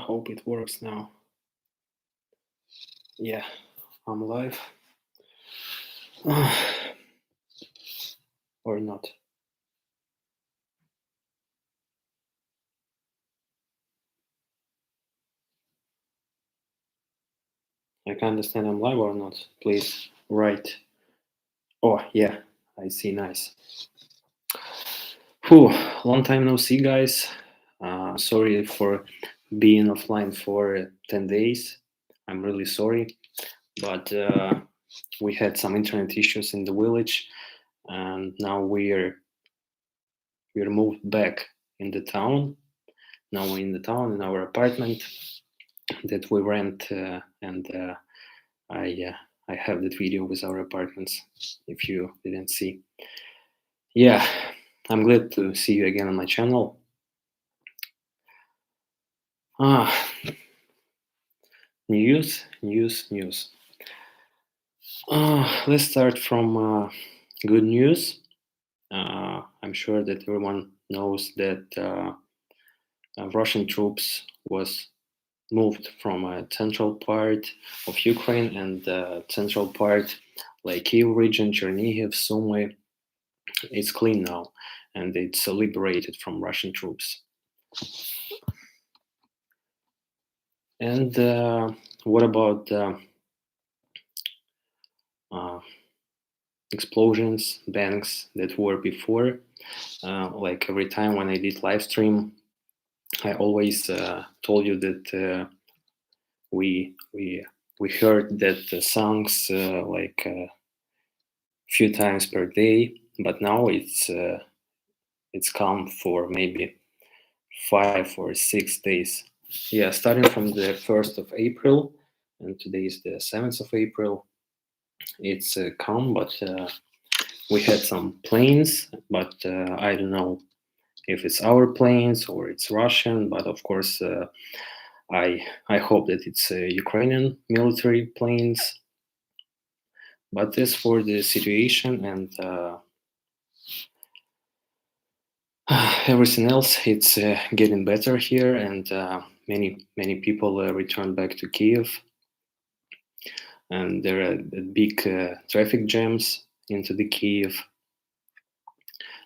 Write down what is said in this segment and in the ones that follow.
hope it works now. Yeah, I'm live. Or not. I can't understand I'm live or not. Please write. Oh, yeah, I see. Nice. Whew, long time no see, guys. Sorry for being offline for 10 days. I'm really sorry. But we had some internet issues in the village, and now we're moved back in the town. Now we're in the town in our apartment that we rent, and I have that video with our apartments. If you didn't see, yeah, I'm glad to see you again on my channel. News. Let's start from good news. I'm sure that everyone knows that Russian troops was moved from a central part of Ukraine and central part like Kiev region, Chernihiv, Sumy. It's clean now and it's liberated from Russian troops. And what about explosions, banks that were before? Like every time when I did live stream, I always told you that we heard that songs like a few times per day, but now it's calm for maybe 5 or 6 days. Yeah, starting from the 1st of April, and today is the 7th of April. It's calm, but we had some planes, but I don't know if it's our planes or it's Russian. But of course, I hope that it's Ukrainian military planes. But as for the situation and everything else, it's getting better here, and many people returned back to Kiev, and there are big traffic jams into the Kiev.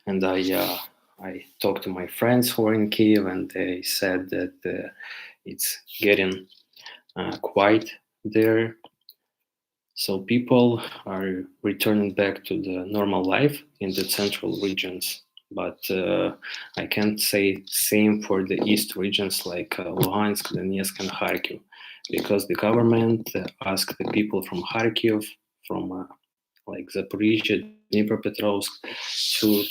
And I talked to my friends who are in Kiev, and they said that it's getting quiet there. So people are returning back to the normal life in the central regions. But I can't say same for the east regions like Luhansk, Donetsk, and Kharkiv, because the government asked the people from Kharkiv, from like Zaporizhia, Dnipropetrovsk, to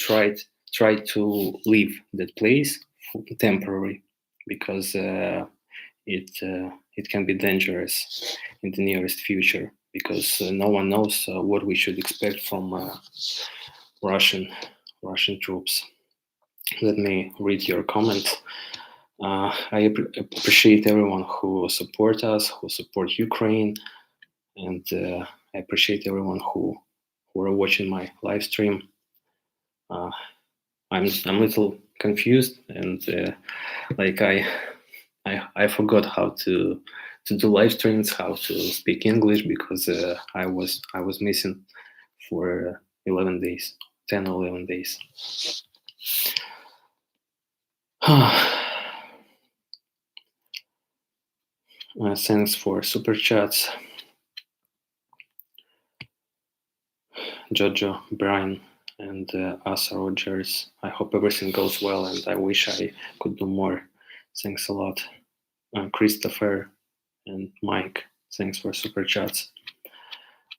try to leave that place temporarily, because it can be dangerous in the nearest future, because no one knows what we should expect from Russian troops. Let me read your comments. I appreciate everyone who support us, who support Ukraine, and I appreciate everyone who are watching my live stream. I'm a little confused, and like I forgot how to do live streams, how to speak English, because I was missing for 11 days, 10 or 11 days. Thanks for super chats, Jojo, Brian, and Asa Rogers. I hope everything goes well, and I wish I could do more. Thanks a lot. Christopher and Mike, thanks for super chats.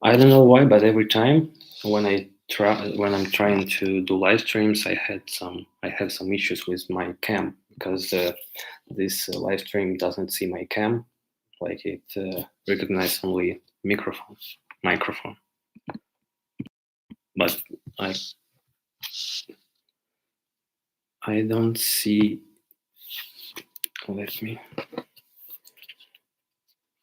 I don't know why, but every time when I'm trying to do live streams, I have some issues with my cam, because this live stream doesn't see my cam, like it recognizes only microphone. But I don't see. Let me.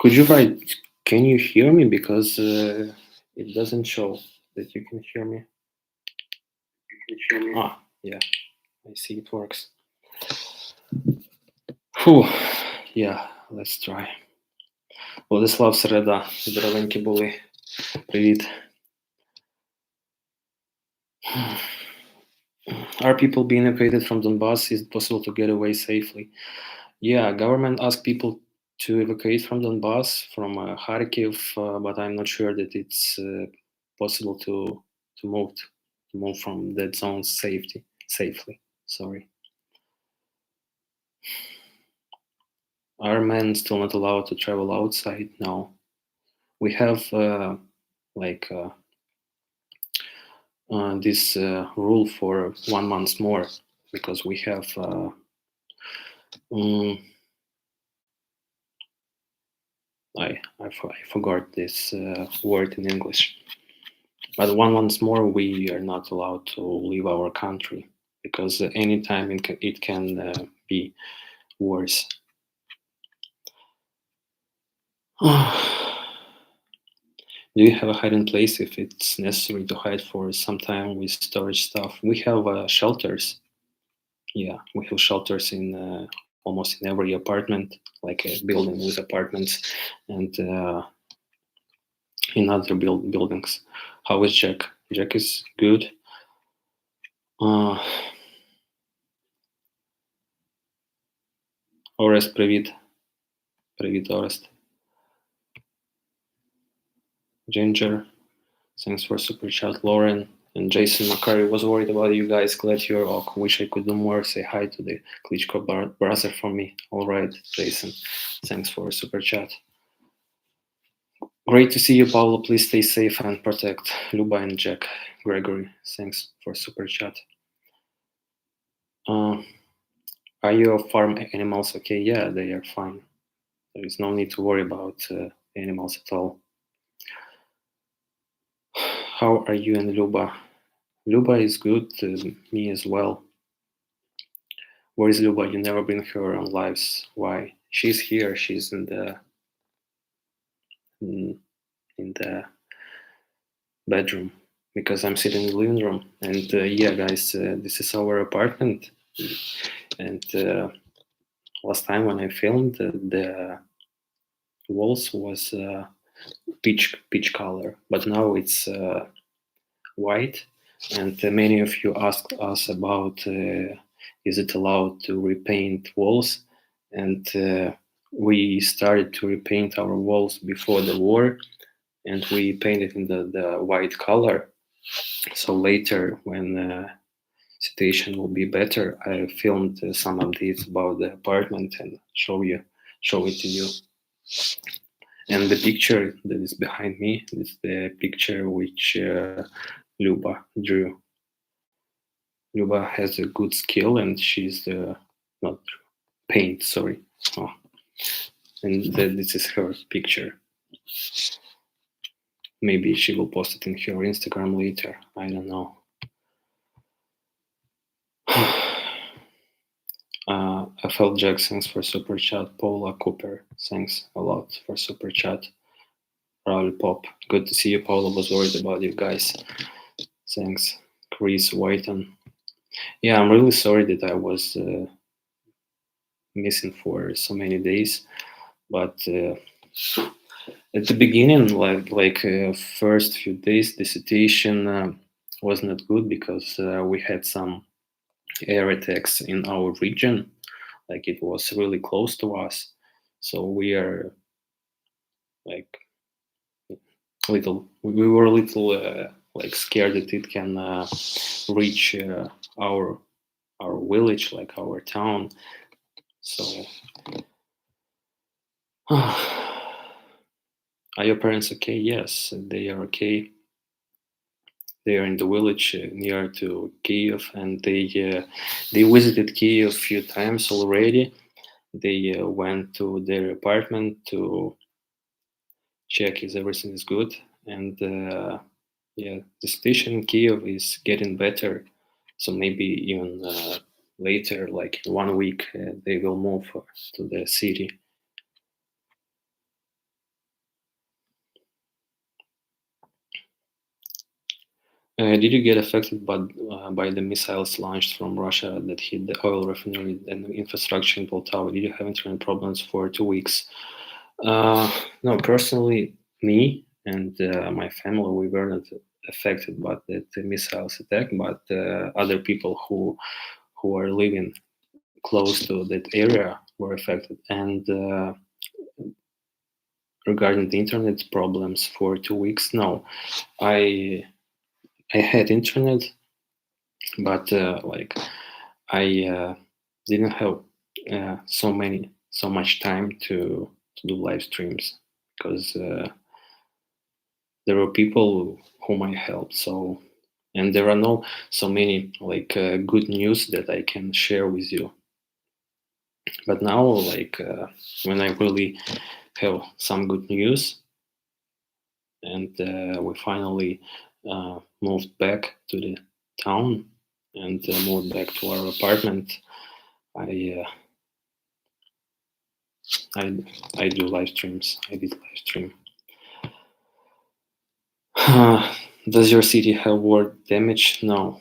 Could you write? Can you hear me? Because it doesn't show that you can hear me. Ah, yeah, I see it works. Whew. Yeah, Let's try. Владислав Середа, здоровенькі були. Привіт. Are people being evacuated from Donbass? Is it possible to get away safely? Yeah, government asked people to evacuate from Donbass, from Kharkiv, but I'm not sure that it's possible to move from that zone safely. Sorry. Are men still not allowed to travel outside? No. We have this rule for 1 month more, because we have I forgot this word in English. But 1 month more, we are not allowed to leave our country, because anytime it can be worse. Do you have a hiding place if it's necessary to hide for some time with storage stuff? We have shelters. Yeah, we have shelters in almost in every apartment, like a building with apartments, and in other buildings. How is Jack? Jack is good. Orest, привіт. Привіт, Orest. Ginger, thanks for super chat. Lauren and Jason Macari was worried about you guys. Glad you're ok. Wish I could do more. Say hi to the Klitschko brother for me. All right, Jason. Thanks for super chat. Great to see you, Pavlo. Please stay safe and protect Luba and Jack. Gregory, thanks for super chat. Are your farm animals okay? Yeah, they are fine. There is no need to worry about animals at all. How are you and Luba? Luba is good, me as well. Where is Luba? You never been her on lives. Why? She's here. She's in the bedroom, because I'm sitting in the living room. And yeah, guys, this is our apartment. And last time when I filmed, the walls was peach color, but now it's white. And many of you asked us about is it allowed to repaint walls, and we started to repaint our walls before the war, and we painted in the white color. So later, when situation will be better, I filmed some updates about the apartment and show it to you. And the picture that is behind me is the picture which Luba drew. Luba has a good skill, and she's not paint, sorry. Oh. And this is her picture. Maybe she will post it in her Instagram later. I don't know. FL Jack, thanks for super chat. Paula Cooper, thanks a lot for super chat. Raul Pop, good to see you. Paula was worried about you guys. Thanks. Chris Whiten. Yeah, I'm really sorry that I was missing for so many days, but at the beginning, like first few days, the situation was not good, because we had some air attacks in our region. Like it was really close to us, so we are like we were a little like scared that it can reach our village, like our town. So are your parents okay? Yes, they are okay. They are in the village near to Kiev, and they visited Kiev a few times already. They went to their apartment to check if everything is good, and yeah, the situation in Kiev is getting better. So maybe even later, like in 1 week, they will move to the city. Did you get affected by the missiles launched from Russia that hit the oil refinery and infrastructure in Poltava? Did you have internet problems for 2 weeks? No, personally, me and my family, we were not affected by the missiles attack, but other people who are living close to that area were affected. And regarding the internet problems for 2 weeks, no, I I had internet, but like I didn't have so much time to do live streams because there were people whom I helped. So, and there are no so many like good news that I can share with you. But now, like when I really have some good news, and we finally moved back to the town and moved back to our apartment. I uh, I I do live streams. I did live stream. Does your city have war damage? No.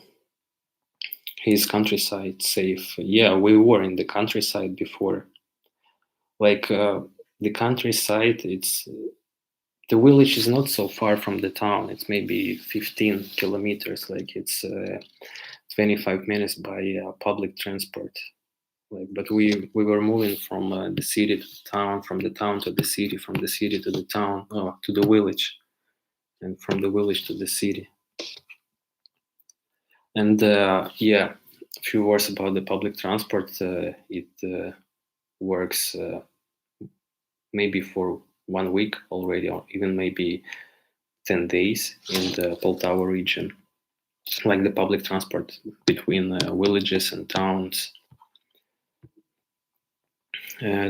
Is countryside safe? Yeah, we were in the countryside before. Like the countryside, it's the village is not so far from the town. It's maybe 15 kilometers. Like it's 25 minutes by public transport. Like, but we were moving from the city to the town, from the town to the city, from the city to the town, to the village, and from the village to the city. And yeah, a few words about the public transport. It works maybe for 1 week already, or even maybe 10 days in the Poltava region, like the public transport between villages and towns.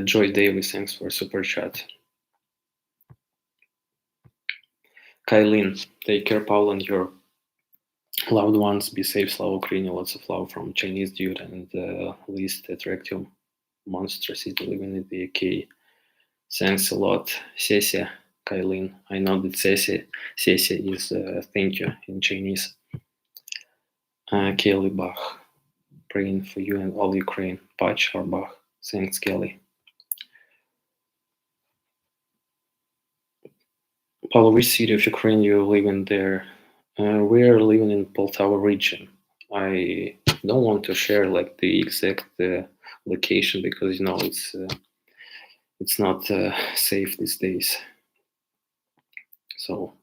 Joy Davis, thanks for super chat. Kailin, take care, Paul, and your loved ones. Be safe, Slava Ukraine. Lots of love from Chinese dude and least attractive monstrosity living in the UK. Thanks a lot, Sesia, Kailin. I know that Sesia is thank you in Chinese. Kelly Bach, praying for you and all Ukraine. Pach or Bach. Thanks, Kelly. Paul, which city of Ukraine you live in there? We are living in Poltava region. I don't want to share like the exact location because it's not safe these days. So,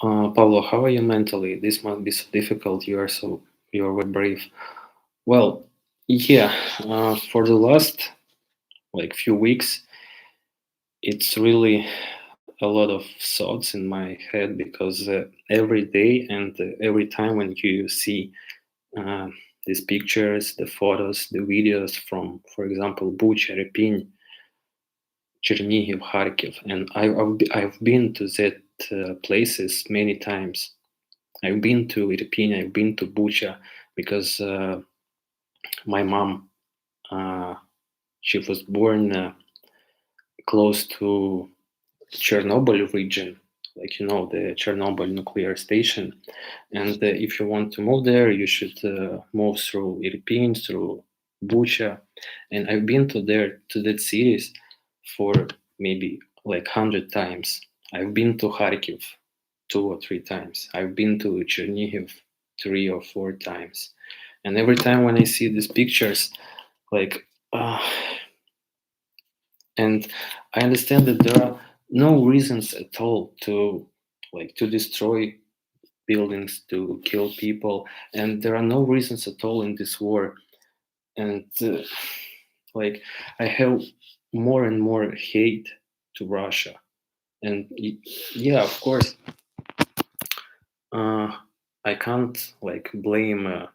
Pablo, how are you mentally? This must be so difficult. You're very brave. Well, yeah. For the last like few weeks, it's really a lot of thoughts in my head because every day and every time when you see uh, these pictures, the photos, the videos from, for example, Bucha, Repaint, Chernihiv, Kharkiv, and I've been to that places many times. I've been to Irpin, I've been to Bucha because my mom, uh, she was born close to Chernobyl region, like the Chernobyl nuclear station. And if you want to move there, you should move through Irpin, through Bucha. And I've been to that cities for maybe like 100 times. I've been to Kharkiv 2 or 3 times. I've been to Chernihiv 3 or 4 times. And every time when I see these pictures, like, and I understand that there are no reasons at all to destroy buildings, to kill people, and there are no reasons at all in this war. And like I have more and more hate to Russia. And yeah, of course, uh, I can't like blame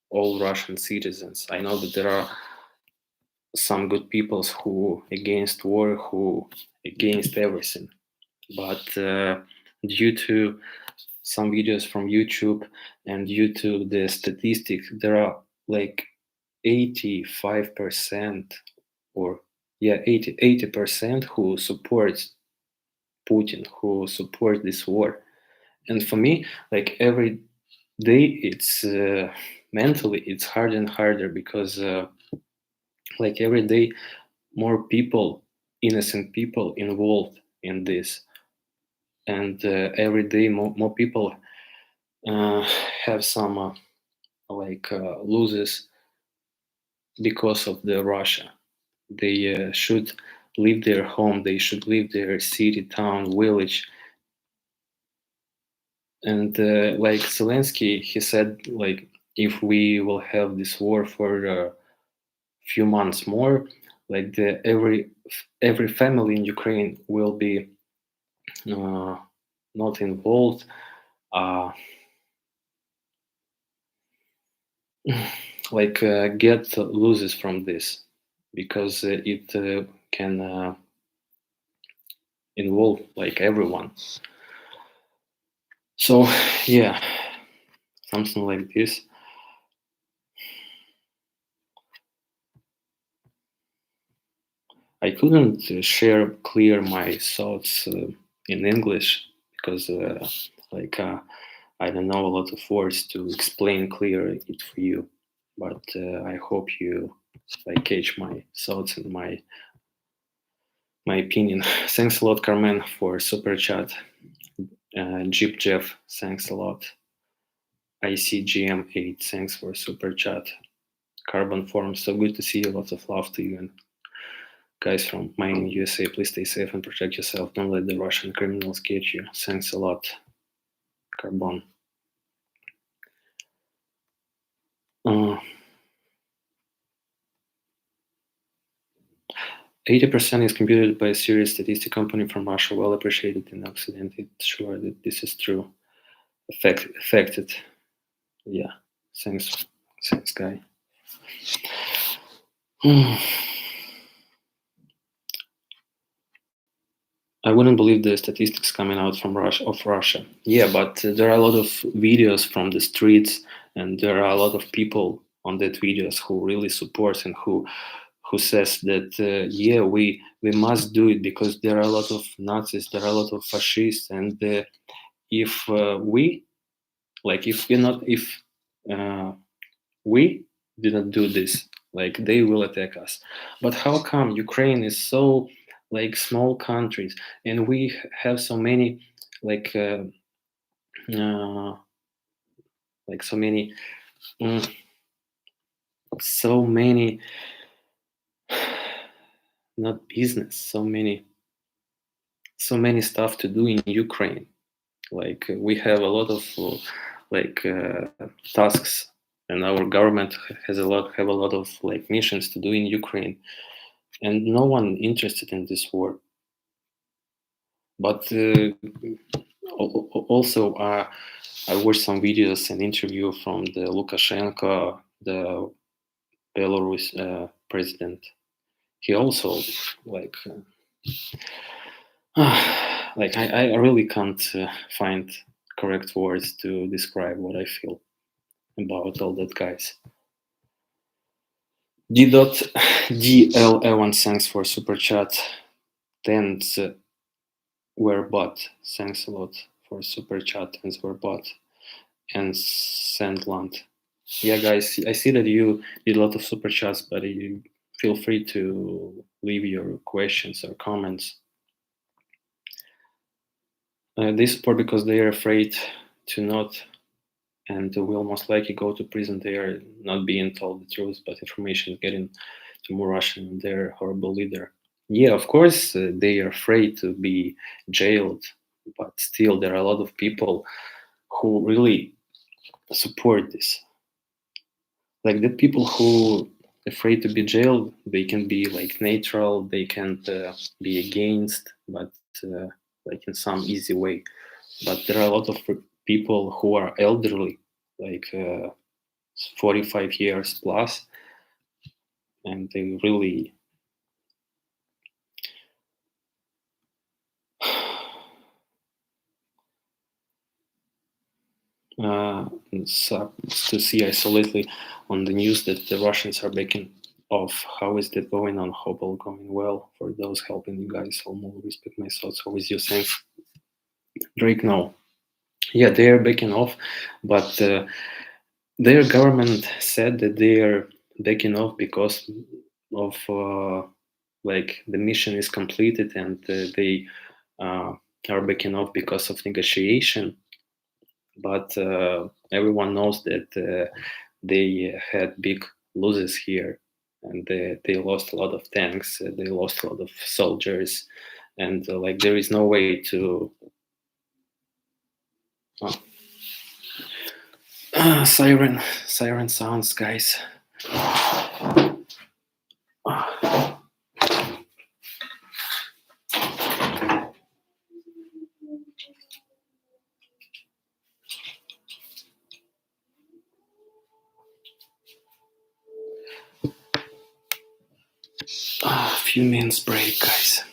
all Russian citizens. I know that there are some good peoples who against war, who against everything. But due to some videos from YouTube and due to the statistics, there are like 85% or yeah 80% who supports Putin, who support this war. And for me, like every day, it's mentally it's harder and harder because like every day, more people, innocent people, involved in this, and every day more people uh, have some loses because of the Russia. They should leave their home. They should leave their city, town, village. And like Zelensky, he said, like if we will have this war for a few months more, like every family in Ukraine will be uh, not involved. Uh, get loses from this because it can involve like everyone. So yeah, something like this. I couldn't share clear my thoughts in English because I don't know a lot of words to explain clear it for you. But I hope you like catch my thoughts and my opinion. Thanks a lot, Carmen, for super chat. Jeep Jeff, thanks a lot. ICGM8, thanks for super chat. Carbon Form, so good to see you. Lots of love to you. And guys from Mining USA, please stay safe and protect yourself. Don't let the Russian criminals get you. Thanks a lot, Carbon. 80% is computed by a serious statistic company from Russia. Well appreciated in Occident. It's sure that this is true. Affected. Yeah. Thanks, guy. I wouldn't believe the statistics coming out from Russia. Yeah, but there are a lot of videos from the streets, and there are a lot of people on that videos who really support and who says that yeah, we must do it because there are a lot of Nazis, there are a lot of fascists, and if we like if we didn't do this, like they will attack us. But how come Ukraine is so like small countries and we have so many like uh, uh, like so many mm, so many not business, so many stuff to do in Ukraine. Like we have a lot of like tasks, and our government has a lot of like missions to do in Ukraine, and no one interested in this war. But also, I watched some videos and interview from the Lukashenko, the Belarus president. He also like like I really can't find correct words to describe what I feel about all that, guys. DL1, thanks for super chat. Tens were bot, thanks a lot for super chat. Tens were bot and Sandland. Yeah, guys, I see that you did a lot of super chats, but you feel free to leave your questions or comments. They support because they are afraid to not and will most likely go to prison. They are not being told the truth, but information is getting to more Russian and their horrible leader. Yeah, of course, they are afraid to be jailed, but still, there are a lot of people who really support this. Like the people who afraid to be jailed, they can be like neutral, they can be against, but like in some easy way. But there are a lot of people who are elderly, like 45 years plus, and they really sucks to see isolately on the news that the Russians are of how is that going on? Hope all going well. For those helping you guys, I'll more respect my thoughts. Always you. Thanks. Drake, no. Yeah, they are backing off, but their government said that they are backing off because of like the mission is completed, and they are backing off because of negotiation. But everyone knows that they had big losses here, and they lost a lot of tanks, they lost a lot of soldiers, and like there is no way to siren sounds, guys. A few minutes break, guys.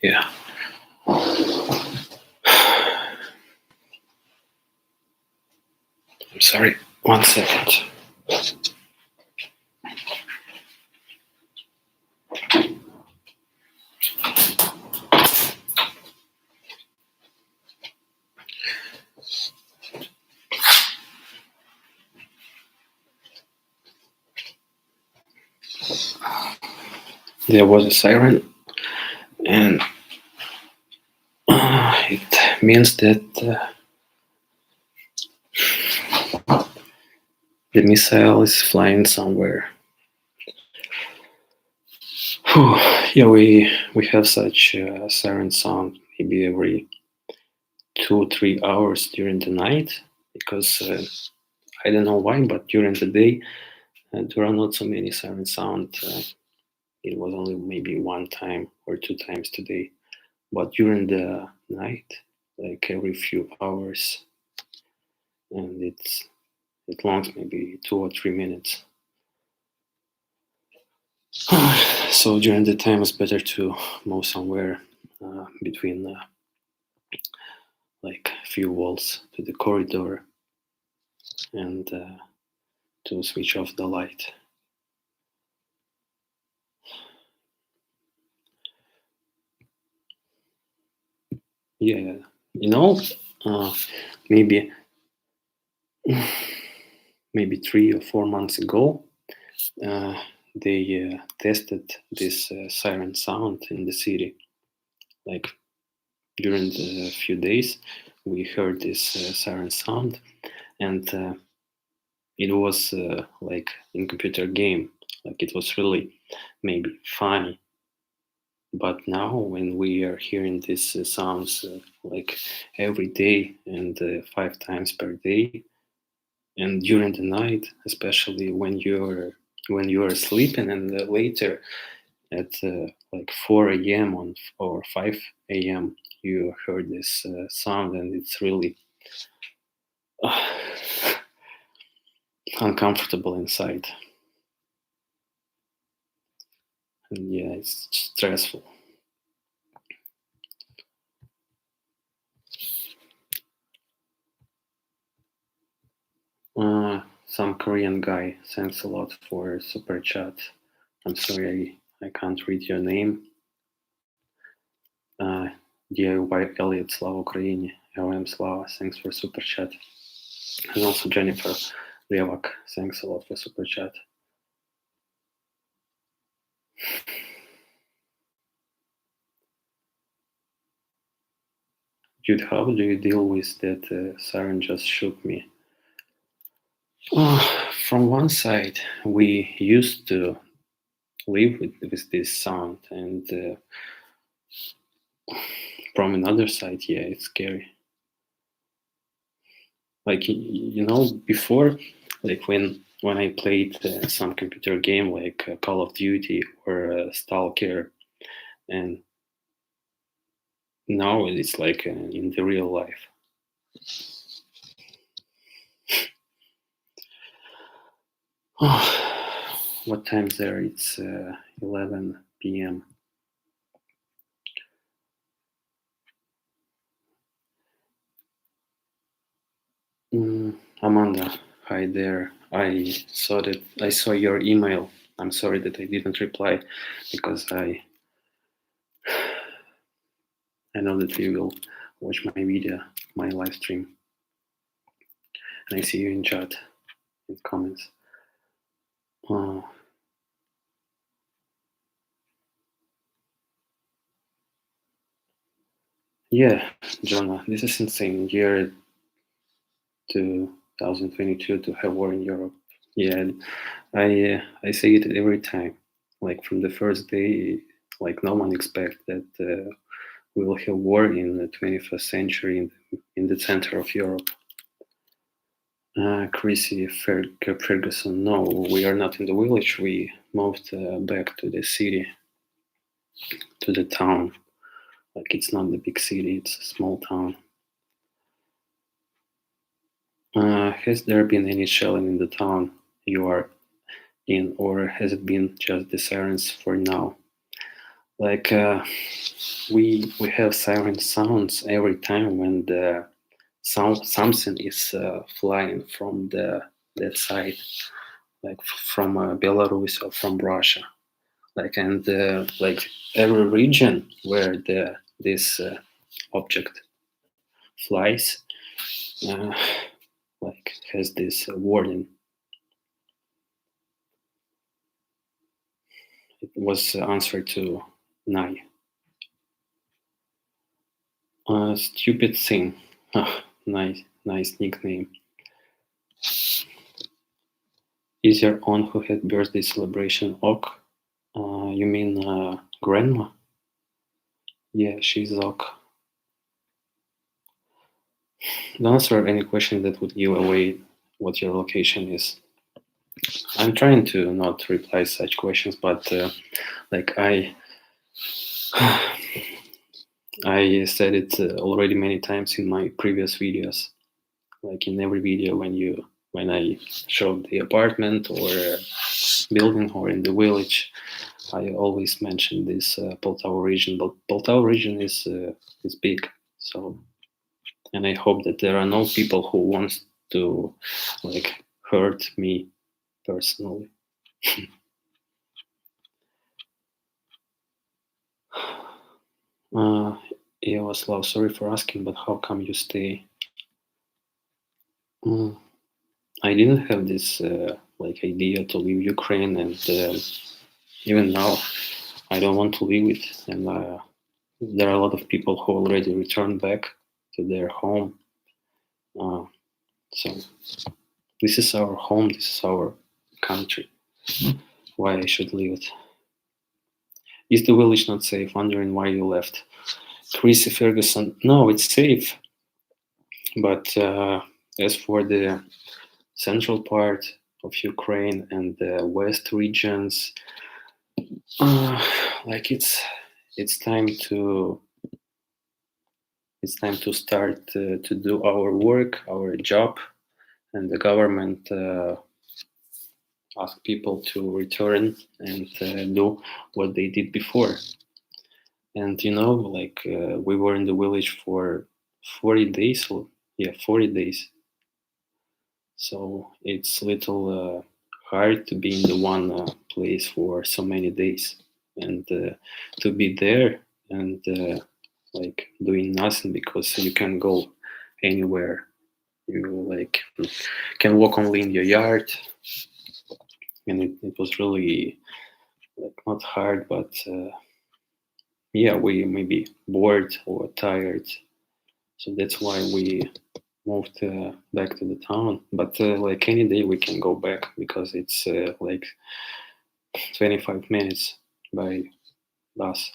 Yeah. I'm sorry. 1 second. There was a siren, and it means that the missile is flying somewhere. Whew. Yeah, we have such siren sound maybe every 2-3 hours during the night, because I don't know why, but during the day there are not so many siren sound. It was only maybe one time or two times today, but during the night, like every few hours, and it lasts maybe 2 or 3 minutes. So during the time, it's better to move somewhere between like few walls to the corridor and to switch off the light. Yeah, maybe 3 or 4 months ago, they tested this siren sound in the city. Like during the few days, we heard this siren sound, and it was like in computer game. Like it was really maybe funny. But now, when we are hearing these sounds like every day and 5 times per day, and during the night, especially when you're sleeping, and later at like 4 a.m. or 5 a.m. you heard this sound, and it's really uh, uncomfortable inside, and yeah, it's stressful. Some Korean guy, thanks a lot for super chat. I'm sorry I can't read your name. DIY Elliot, Slava Ukraini, LM Slava, thanks for super chat. And also Jennifer Levak, thanks a lot for super chat. Dude, how do you deal with that siren just shook me? From one side, we used to live with this sound, and from another side, yeah, it's scary. Like before, like when I played some computer game like Call of Duty or Stalker, and now it's like in the real life. What time there? It's 11 p.m. Amanda, hi there. I saw your email. I'm sorry that I didn't reply because I know that you will watch my video, my live stream, and I see you in chat, in comments. Yeah, Jonah, this is insane. Year 2022 to have war in Europe. Yeah, I say it every time. Like from the first day, like no one expect that we will have war in the 21st century in the center of Europe. Chrissy Ferguson, no, we are not in the village. We moved back to the city, to the town. Like it's not the big city; it's a small town. Has there been any shelling in the town you are in, or has it been just the sirens for now? Like we have siren sounds every time when the something is flying from that side, like from Belarus or from Russia. Like and like every region where this object flies, uh, like has this warning. It was answer to Nai. Stupid thing. Nice nickname. Is your aunt who had birthday celebration ok? You mean grandma? Yeah, she's ok. Don't answer any question that would give away what your location is. I'm trying to not reply such questions, but like I said it already many times in my previous videos. Like in every video, when I showed the apartment or building or in the village, I always mention this Poltava region. But Poltava region is big, so, and I hope that there are no people who want to like hurt me personally. Yaroslav, sorry for asking, but how come you stay? Mm, I didn't have this like idea to leave Ukraine, and even now I don't want to leave it. And there are a lot of people who already returned back to their home. Uh, so this is our home. This is our country. Why I should leave it? Is the village not safe? Wondering why you left. Chrissy Ferguson. No, it's safe. But as for the central part of Ukraine and the west regions, uh, like it's time to start to do our work, our job, and the government ask people to return and do what they did before. And like we were in the village for 40 days. Yeah, 40 days. So it's little hard to be in the one place for so many days, and to be there and like doing nothing, because you can go anywhere. You like can walk only in your yard, and it was really like not hard, but yeah, we may be bored or tired, so that's why we moved back to the town. But like any day we can go back, because it's like 25 minutes by bus.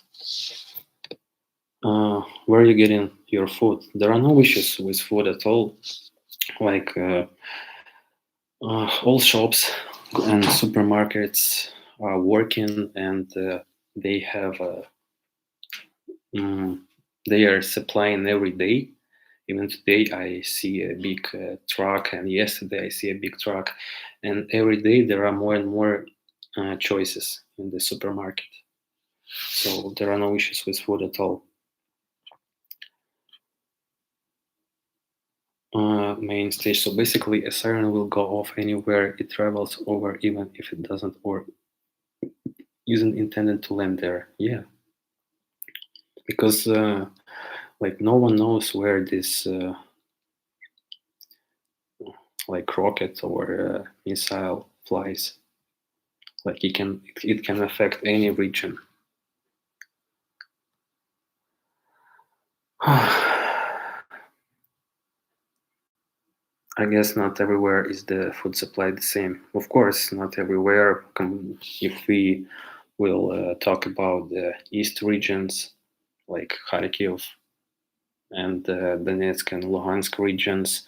Where are you getting your food? There are no issues with food at all. Like all shops and supermarkets are working, and they have mm, they are supplying every day. Even today, I see a big truck, and yesterday I see a big truck, and every day there are more and more choices in the supermarket. So there are no issues with food at all. Main stage. So basically, a siren will go off anywhere it travels over, even if it doesn't or isn't intended to land there. Yeah, because like no one knows where this like rocket or missile flies. Like it can affect any region. I guess not everywhere is the food supply the same. Of course, not everywhere. If we will talk about the east regions like Kharkiv and Donetsk and Luhansk regions,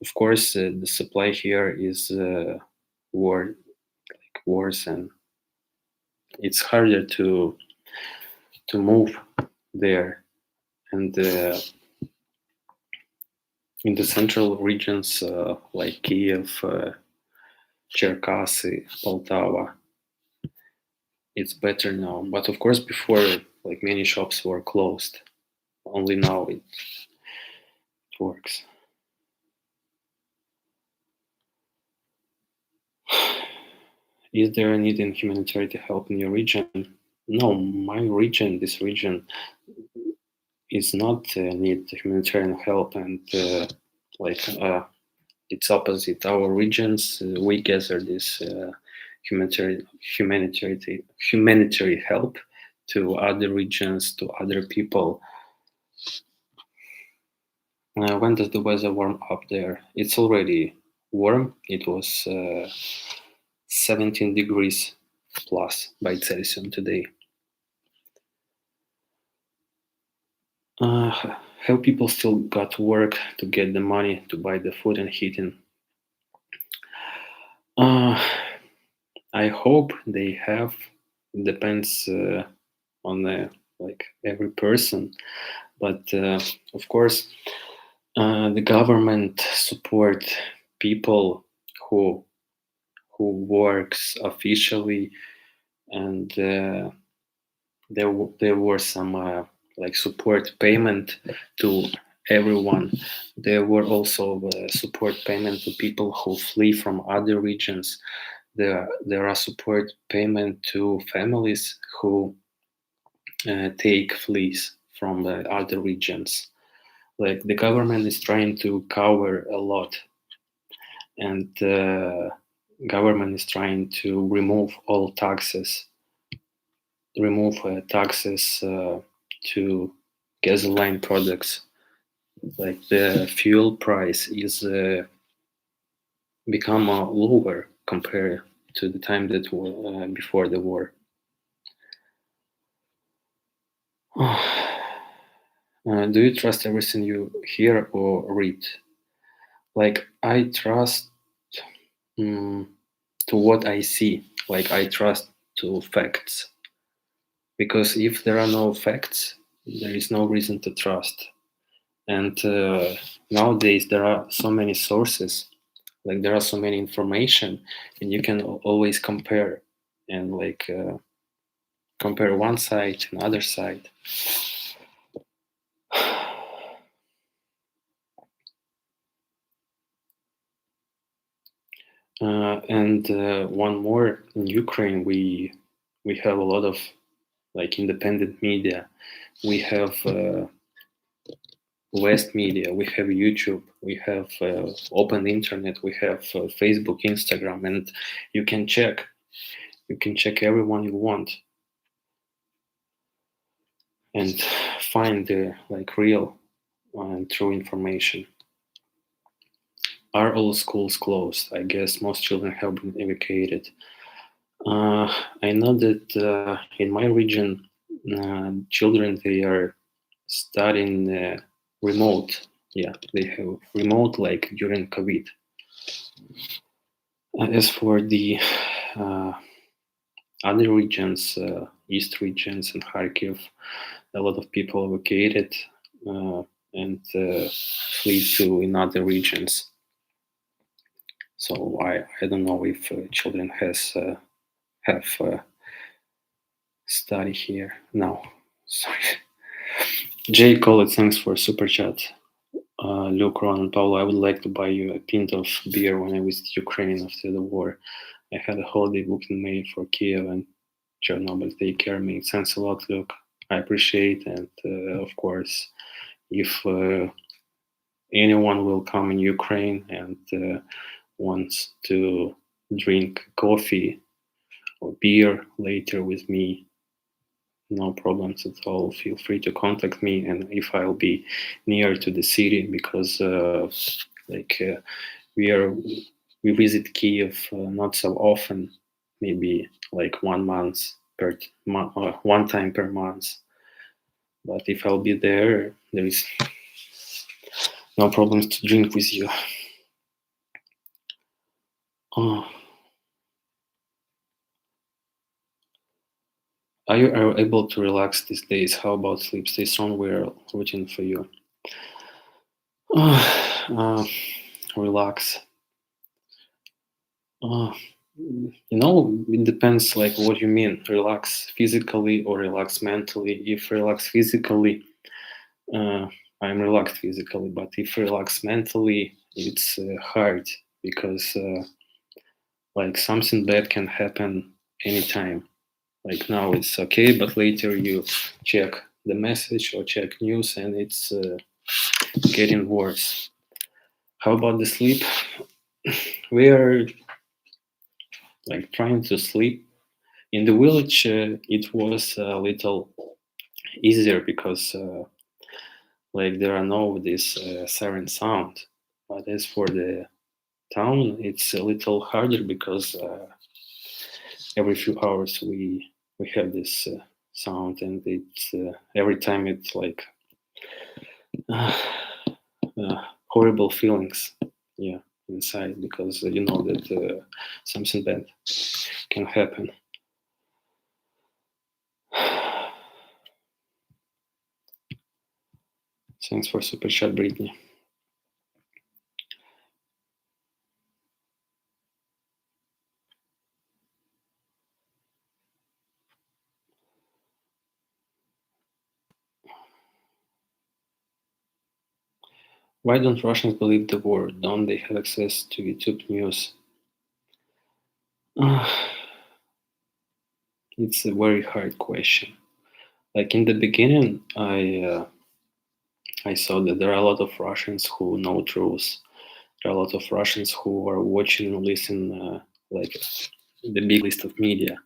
of course, the supply here is worse, and it's harder to move there. And in the central regions like Kiev, Cherkasy, Poltava, it's better now. But of course, before, like many shops were closed. Only now it works. Is there a need in humanitarian help in your region? No, my region, this region, is not need humanitarian help, and like it's opposite. Our regions, we gather this humanitarian humanitarian help to other regions, to other people. When does the weather warm up there? It's already warm. It was 17 degrees plus by Celsius today. Have people still got work to get the money to buy the food and heating? Uh, I hope they have. It depends on like every person, but of course, the government support people who works officially, and there were some like support payment to everyone. There were also support payment to people who flee from other regions. There are support payment to families who take flees from the other regions. Like the government is trying to cover a lot, and government is trying to remove taxes to gasoline products. Like the fuel price is become lower compared to the time that before the war. Do you trust everything you hear or read? Like I trust mm, to what I see. Like I trust to facts, because if there are no facts, there is no reason to trust. And nowadays there are so many sources, like there are so many information, and you can always compare and like compare one side to another side. And one more, in Ukraine, we have a lot of like independent media. We have West media. We have YouTube. We have open internet. We have Facebook, Instagram, and you can check. You can check everyone you want and find the like real and true information. Are all schools closed? I guess most children have been evacuated. I know that in my region, children they are studying remote. Yeah, they have remote like during COVID. As for the uh, other regions, east regions and Kharkiv, a lot of people evacuated and flee to in other regions. So I don't know if children have study here. No, sorry. Jay Collett, thanks for super chat. Luke, Ron, and Pavlo, I would like to buy you a pint of beer when I visit Ukraine after the war. I had a holiday booked in May for Kiev and Chernobyl. Take care, me. Thanks a lot, Luke. I appreciate, and of course, if anyone will come in Ukraine and wants to drink coffee or beer later with me, no problems at all. Feel free to contact me, and if I'll be near to the city, because like we visit Kiev not so often, maybe like 1 month per one time per month. But if I'll be there, there is no problems to drink with you. Oh. Are you able to relax these days? How about sleep? Stay strong. We're rooting for you. Relax. It depends like what you mean. Relax physically or relax mentally. If relax physically, I'm relaxed physically, but if relax mentally, it's hard because like something bad can happen anytime. Like now it's okay, but later you check the message or check news and it's getting worse. How about the sleep? We are like trying to sleep. In the village, it was a little easier because like there are no this siren sound. But as for the town, it's a little harder because every few hours we have this sound, and it's every time it's like uh, horrible feelings. Yeah. inside, because you know that something bad can happen. Thanks for super chat, Brittany. Why don't Russians believe the war? Don't they have access to YouTube news? It's a very hard question. Like in the beginning, I saw that there are a lot of Russians who know truth. There are a lot of Russians who are watching and listen, like the big list of media.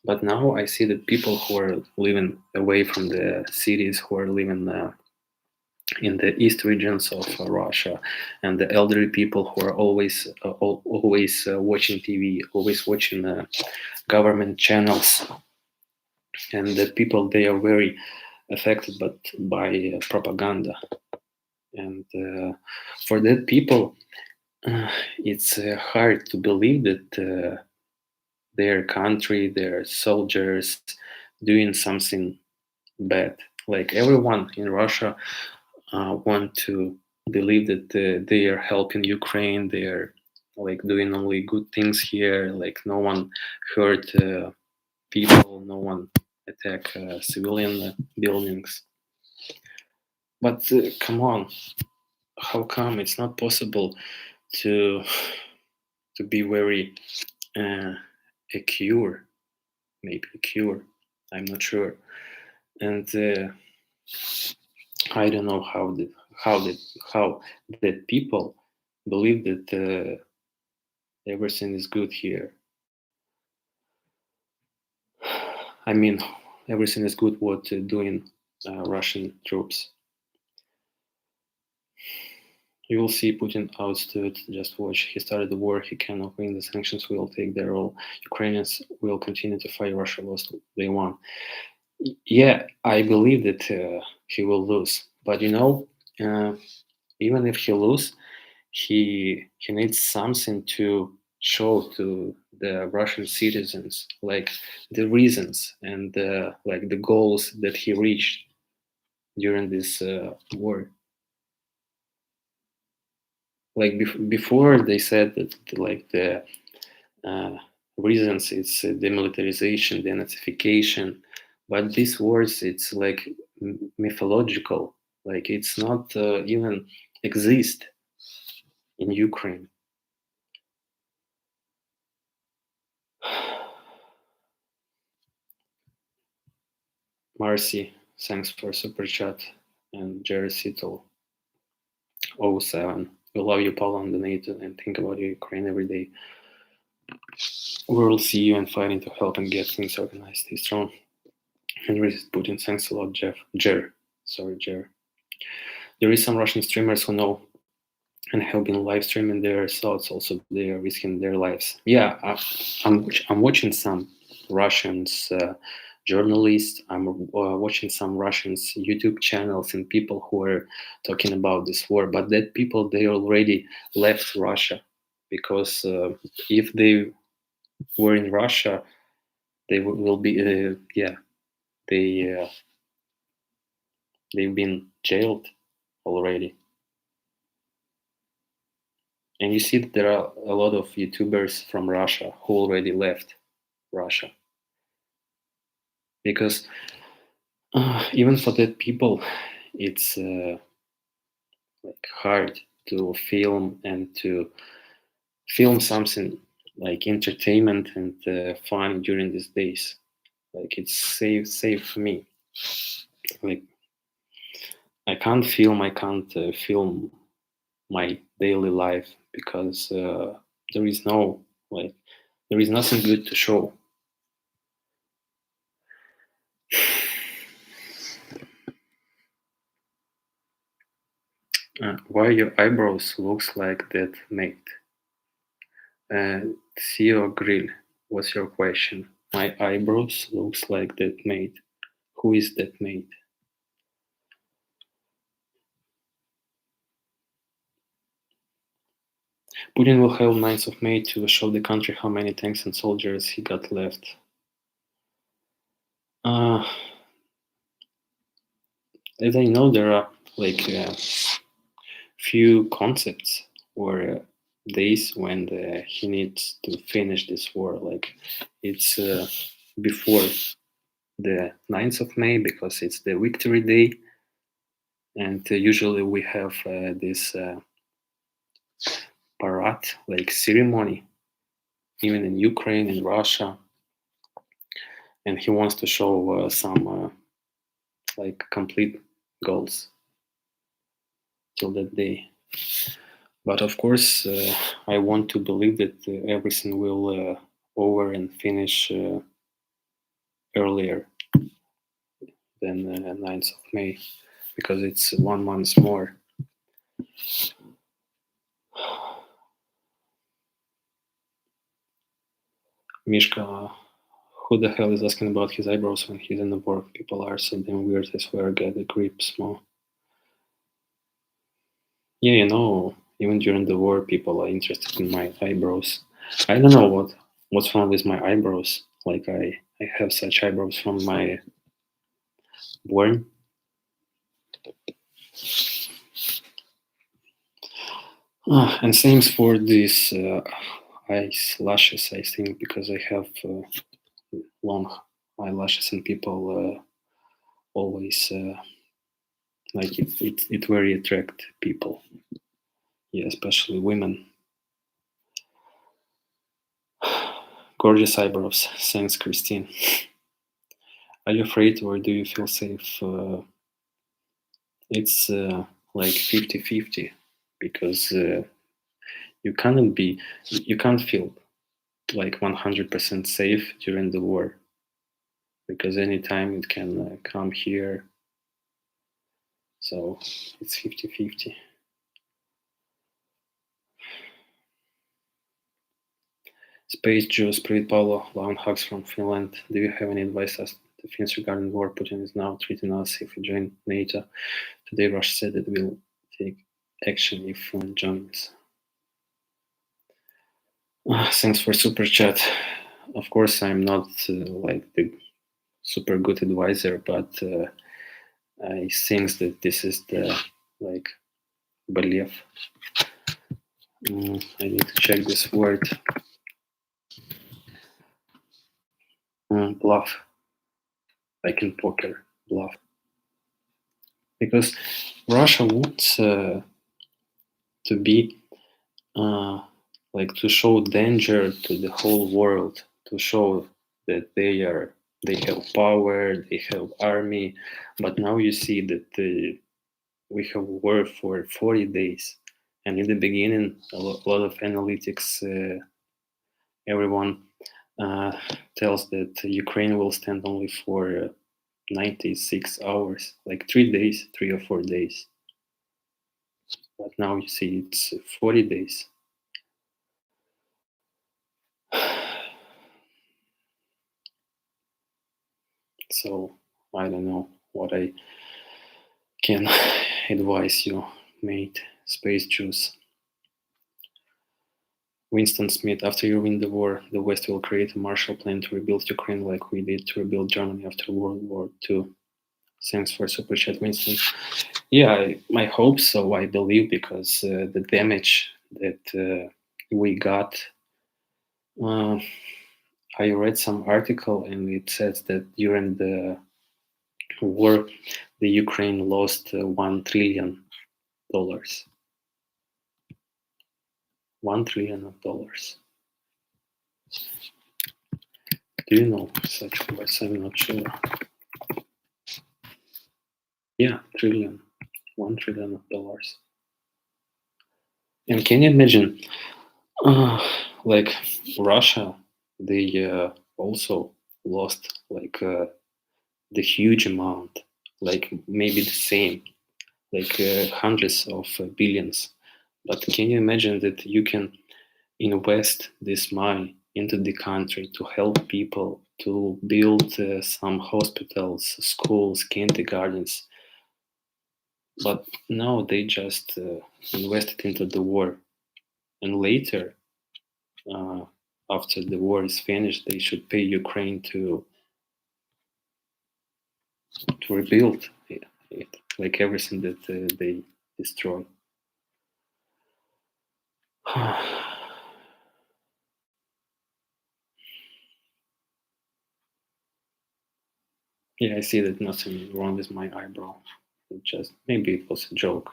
But now I see that people who are living away from the cities, who are living in the east regions of Russia, and the elderly people who are always watching TV, always watching government channels, and the people, they are very affected by propaganda, and for that people, it's hard to believe that their country, their soldiers, doing something bad. Like everyone in Russia want to believe that they are helping Ukraine. They are like doing only good things here. Like no one hurt people. No one attack civilian buildings. But come on, how come it's not possible to be very a cure? Maybe a cure. I'm not sure. And I don't know how that people believe that everything is good here. I mean, everything is good what doing Russian troops. You will see Putin outstood. Just watch. He started the war. He cannot win. The sanctions will take their role. Ukrainians will continue to fight. Russia lost. They won. Yeah, I believe that he will lose. But you know, even if he lose, he needs something to show to the Russian citizens, like the reasons and like the goals that he reached during this war. Like before, they said that like the uh, reasons it's demilitarization, denazification, but these words it's like mythological. Like it's not even exist in Ukraine. Marcy, thanks for super chat, and Jerry Sittle, 07. We love you, Paul, on the NATO, and think about Ukraine every day. We will see you and fighting to help and get things organized. Stay strong and resist Putin. Thanks a lot, Jer. Sorry, Jer. There is some Russian streamers who know and have been live streaming their thoughts. Also, they are risking their lives. Yeah, I'm watching some Russians journalists. I'm watching some Russians YouTube channels and people who are talking about this war. But that people, they already left Russia, because if they were in Russia, they will be yeah, they they've been jailed already. And you see that there are a lot of YouTubers from Russia who already left Russia, because even for that people, it's like hard to film and to film something like entertainment and fun during these days. Like it's safe for me. Like I can't film my daily life, because there is no like there is nothing good to show. Why your eyebrows looks like that, mate? Theo Grill, what's your question? My eyebrows looks like that, mate. Who is that, mate? Putin will have 9th of May to show the country how many tanks and soldiers he got left. As I know, there are like few concepts or days when he needs to finish this war. Like it's before the 9th of May because it's the Victory Day, and usually we have this parade, like ceremony, even in Ukraine and Russia, and he wants to show some like complete goals till that day. But of course, I want to believe that everything will over and finish earlier than 9th of May because it's 1 month more. Mishka, who the hell is asking about his eyebrows when he's in the work? People are so damn weird, I swear, get the grips more. Yeah, you know, even during the war, people are interested in my eyebrows. I don't know what's wrong with my eyebrows. Like I have such eyebrows from my born. And same for these eyes lashes. I think because I have long eyelashes and people always like it very attract people. Yeah, especially women. Gorgeous eyebrows. Thanks, Christine. Are you afraid or do you feel safe? It's like 50-50 because you can't feel like 100% safe during the war because anytime it can come here. So it's 50-50. Space Jew, Spirit Pavlo, Lawn Hugs from Finland. Do you have any advice as to things regarding war? Putin is now treating us if we join NATO. Today Russia said it will take action if Finland joins. Thanks for super chat. Of course, I'm not like the super good advisor, but I think that this is the like belief. I need to check this word. Bluff, like in poker, bluff. Because Russia wants to be like to show danger to the whole world, to show that they have power, they have army. But now you see that we have war for 40 days, and in the beginning, a lot of analytics, everyone tells that Ukraine will stand only for 96 hours, like 3 days, 3 or 4 days. But now you see it's 40 days. So I don't know what I can advise you, mate. Space Jews. Winston Smith, after you win the war, the West will create a Marshall Plan to rebuild Ukraine like we did to rebuild Germany after World War II. Thanks for super chat, Winston. Yeah, I hope so. I believe because the damage that we got. I read some article and it says that during the war, the Ukraine lost $1 trillion. $1 trillion. Do you know such words? I'm not sure. Yeah, trillion. $1 trillion. And can you imagine, like Russia, they also lost like the huge amount, like maybe the same, like hundreds of billions. But can you imagine that you can invest this money into the country to help people, to build some hospitals, schools, kindergartens? But no, they just invested into the war. and later, after the war is finished, they should pay Ukraine to rebuild it, like everything that they destroy. Yeah, I see that nothing wrong with my eyebrow. Just maybe it was a joke,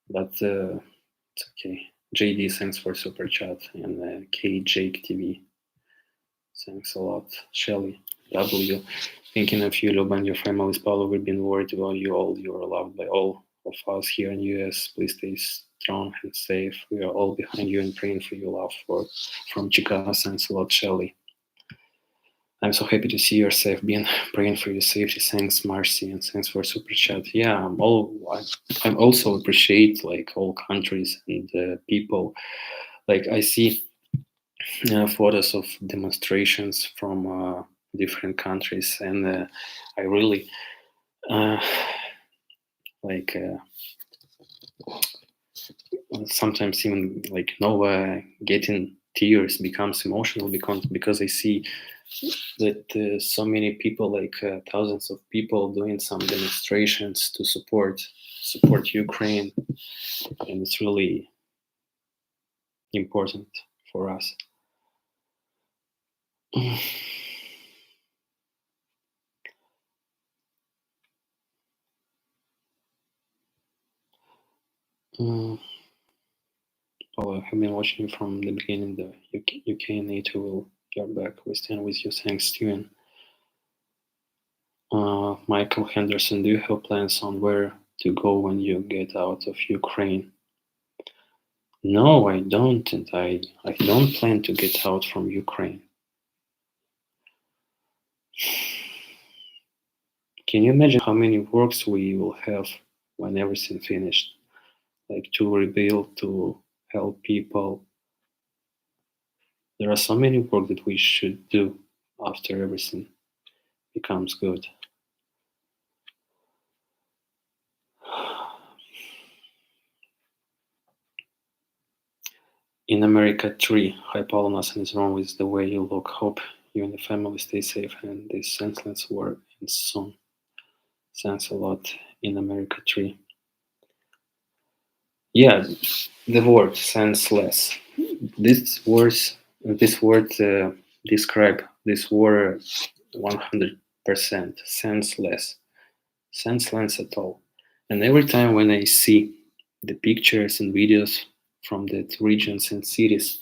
but it's okay. JD, thanks for super chat, and K Jake TV, thanks a lot. Shelly W, thinking of you, Luba, and your family. Pavlo, we've been worried about you all. You are loved by all of us here in US. Please stay strong and safe. We are all behind you and praying for your love. From Chicago, thanks a lot, Shelly. I'm so happy to see you're safe. Being praying for your safety. Thanks, Marcy, and thanks for super chat. Yeah, I'm also appreciate like all countries and people. Like I see photos of demonstrations from different countries, and I really uh, like sometimes even like Nova getting tears becomes emotional because I see that so many people, like thousands of people, doing some demonstrations to support Ukraine, and it's really important for us. Paul, I have been watching you from the beginning. The UK and NATO will get back. We stand with you. Thanks, Steven. Michael Henderson, do you have plans on where to go when you get out of Ukraine? No, I don't, and I don't plan to get out from Ukraine. Can you imagine how many works we will have when everything finished? Like to rebuild, to help people. There are so many work that we should do after everything becomes good. In America 3, hi Paul, nothing is wrong with the way you look. Hope you and the family stay safe and this senseless war ends soon. Thanks a lot. In America 3. Yeah, the word senseless. This word describe this war 100% senseless, senseless at all. And every time when I see the pictures and videos from the regions and cities,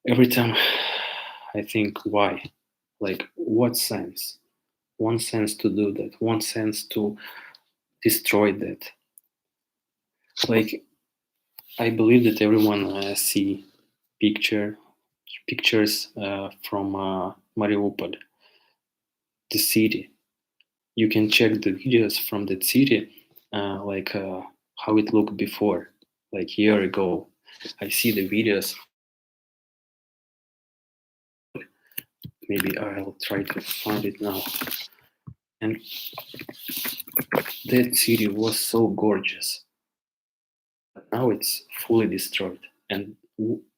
every time I think, why? Like, what sense? One sense to do that, one sense to destroy that. Like, I believe that everyone see pictures from Mariupol, the city. You can check the videos from that city, like how it looked before, like year ago. I see the videos. Maybe I'll try to find it now. And that city was so gorgeous. But now it's fully destroyed. And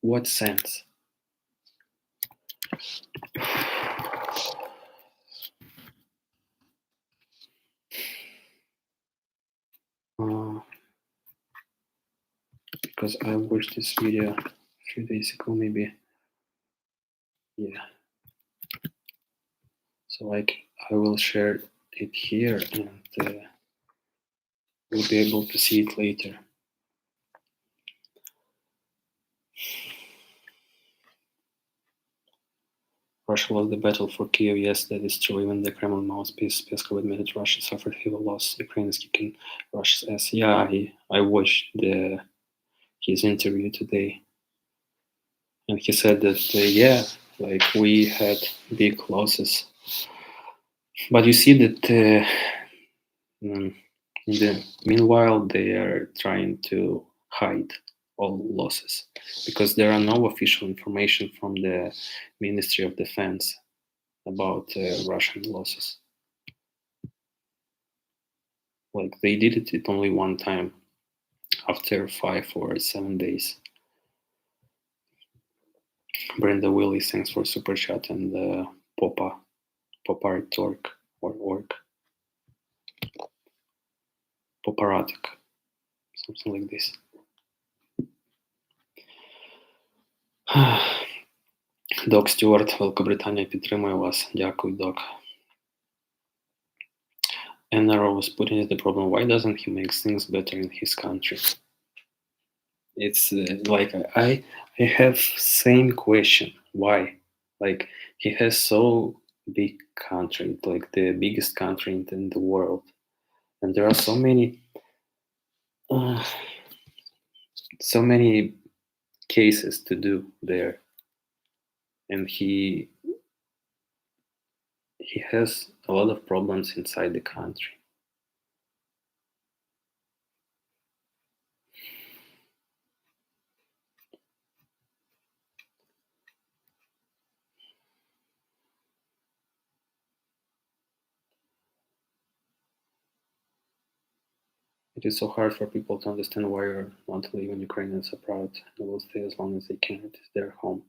what sense? Because I watched this video a few days ago, maybe. Yeah. So like I will share it here, and we'll be able to see it later. Russia lost the battle for Kiev. Yes, that is true. Even the Kremlin mouthpiece Peskov admitted Russia suffered heavy loss. Ukraine is kicking Russia's ass. Yeah, I watched his interview today, and he said that yeah, like we had big losses, but you see that in the meanwhile they are trying to hide all losses because there are no official information from the Ministry of Defense about Russian losses. Like they did it only one time after 5 or 7 days. Brenda Willie, thanks for super chat, and Popart Org or Org, Poparatic, something like this. Док Стюарт, Великобританія підтримує вас. Дякую, Док. Anna was putting it the problem, why doesn't he make things better in his country? It's like I have same question. Why? Like he has so big country, like the biggest country in the world, and there are so many cases to do there, and he has a lot of problems inside the country. It is so hard for people to understand why you're not leaving Ukraine and abroad and will stay as long as they can. It is their home.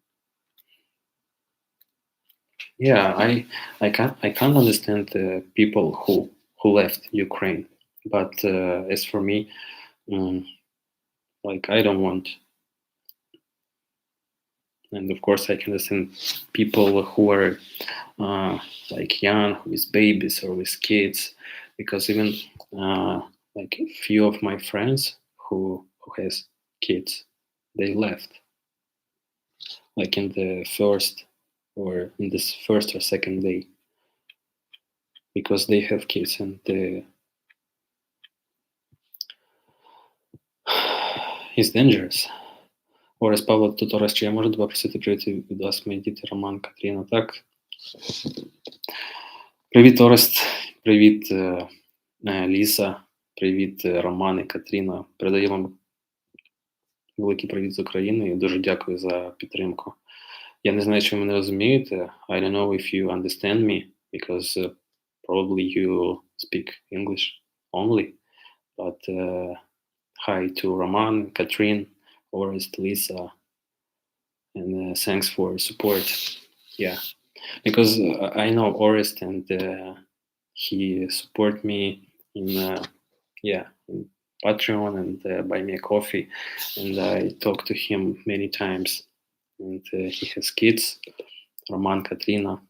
Yeah, I can't understand the people who left Ukraine, but as for me, like I don't want, and of course I can understand people who are like young, with babies or with kids, because even like a few of my friends who has kids, they left, like in the first or in this first or second day, because they have kids and it's dangerous. Орес, Павло, тут Орес, чи я можу тебе просити привіт від вас, мої діти, Роман, Катріна, так? Привіт, Орест, привіт, Ліса, привіт, Роман і Катріна. Передаю вам великий привіт з України і дуже дякую за підтримку. Я не знаю, чи ви мене розумієте. I don't know if you understand me, because probably you speak English only. But hi to Roman, Katrin, Orest, Lisa, and thanks for support. Yeah, because I know Orest, and he support me in in Patreon and buy me a coffee, and I talk to him many times. And he has kids, Roman, Katrina,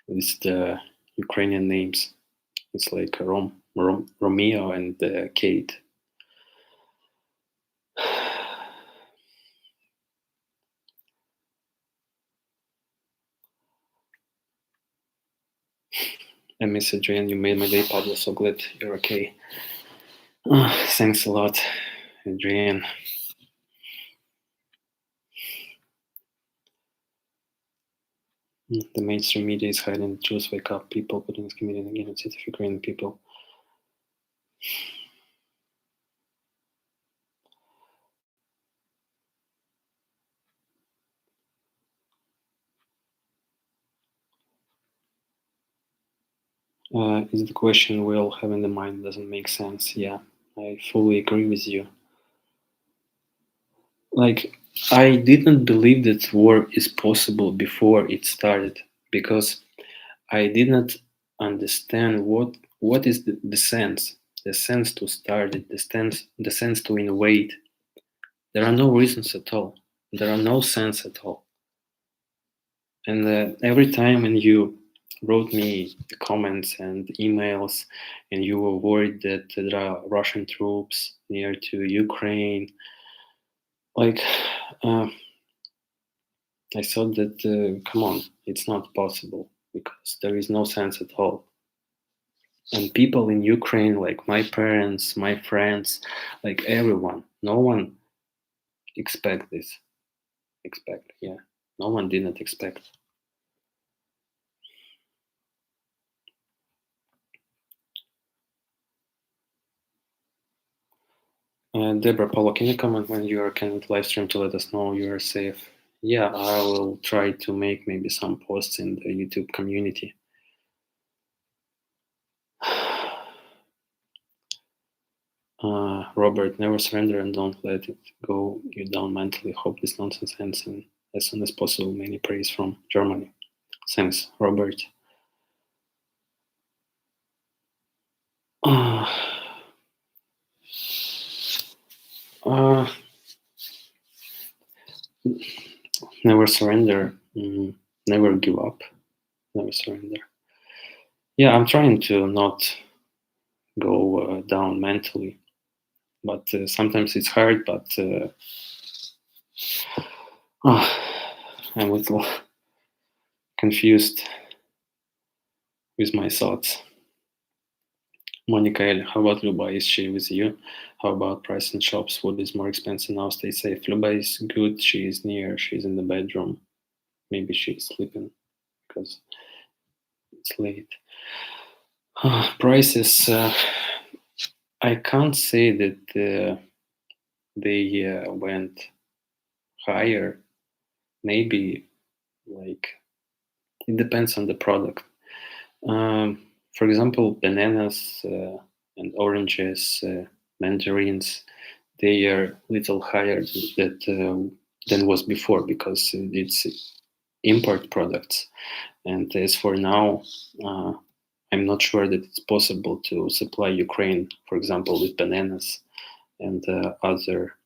with the Ukrainian names. It's like Romeo and Kate. And Miss Adrian, you made my day, Pablo. So glad you're okay. Thanks a lot, Adrian. The mainstream media is hiding the truth. Wake up, people. Putting this comedian again. It's of Ukrainian people. Is the question we all have in the mind doesn't make sense? Yeah, I fully agree with you. Like, I didn't believe that war is possible before it started, because I didn't understand what is the sense to start it, the sense to invade. There are no reasons at all. There are no sense at all. And every time when you wrote me the comments and emails, and you were worried that there are Russian troops near to Ukraine, like I thought that come on, it's not possible, because there is no sense at all. And people in Ukraine, like my parents, my friends, like everyone, no one expect this. No one didn't expect. Deborah, Paulo, can you comment when you are can live stream to let us know you are safe? Yeah, I will try to make maybe some posts in the YouTube community. Robert, never surrender and don't let it go you down mentally. Hope this nonsense ends and as soon as possible. Many praise from Germany. Thanks, Robert. Uh, uh, Never surrender. Never give up. Never surrender. Yeah, I'm trying to not go down mentally, but sometimes it's hard. But I'm a little confused with my thoughts. Monica L, how about Luba? Is she with you? How about price in shops? Food is more expensive now. Stay safe. Luba is good. She is near. She's in the bedroom. Maybe she's sleeping because it's late. Prices. I can't say that they went higher. Maybe like it depends on the product. For example, bananas and oranges, mandarins, they are little higher than was before because it's import products. And as for now, I'm not sure that it's possible to supply Ukraine, for example, with bananas and other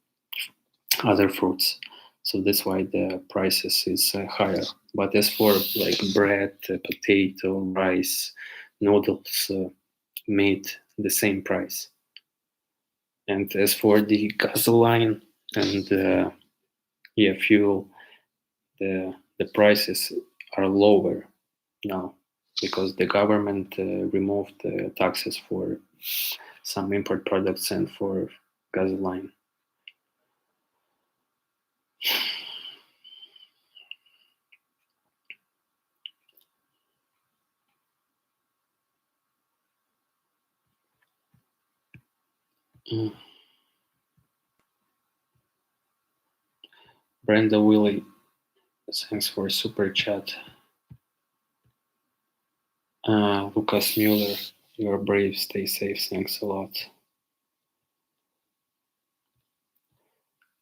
fruits. So that's why the prices is higher. But as for like bread, potato, rice, noodles, made the same price. And as for the gasoline and fuel, the prices are lower now because the government removed the taxes for some import products and for gasoline. Mm. Brenda Willie, thanks for super chat. Lucas Mueller, you're brave, stay safe, thanks a lot.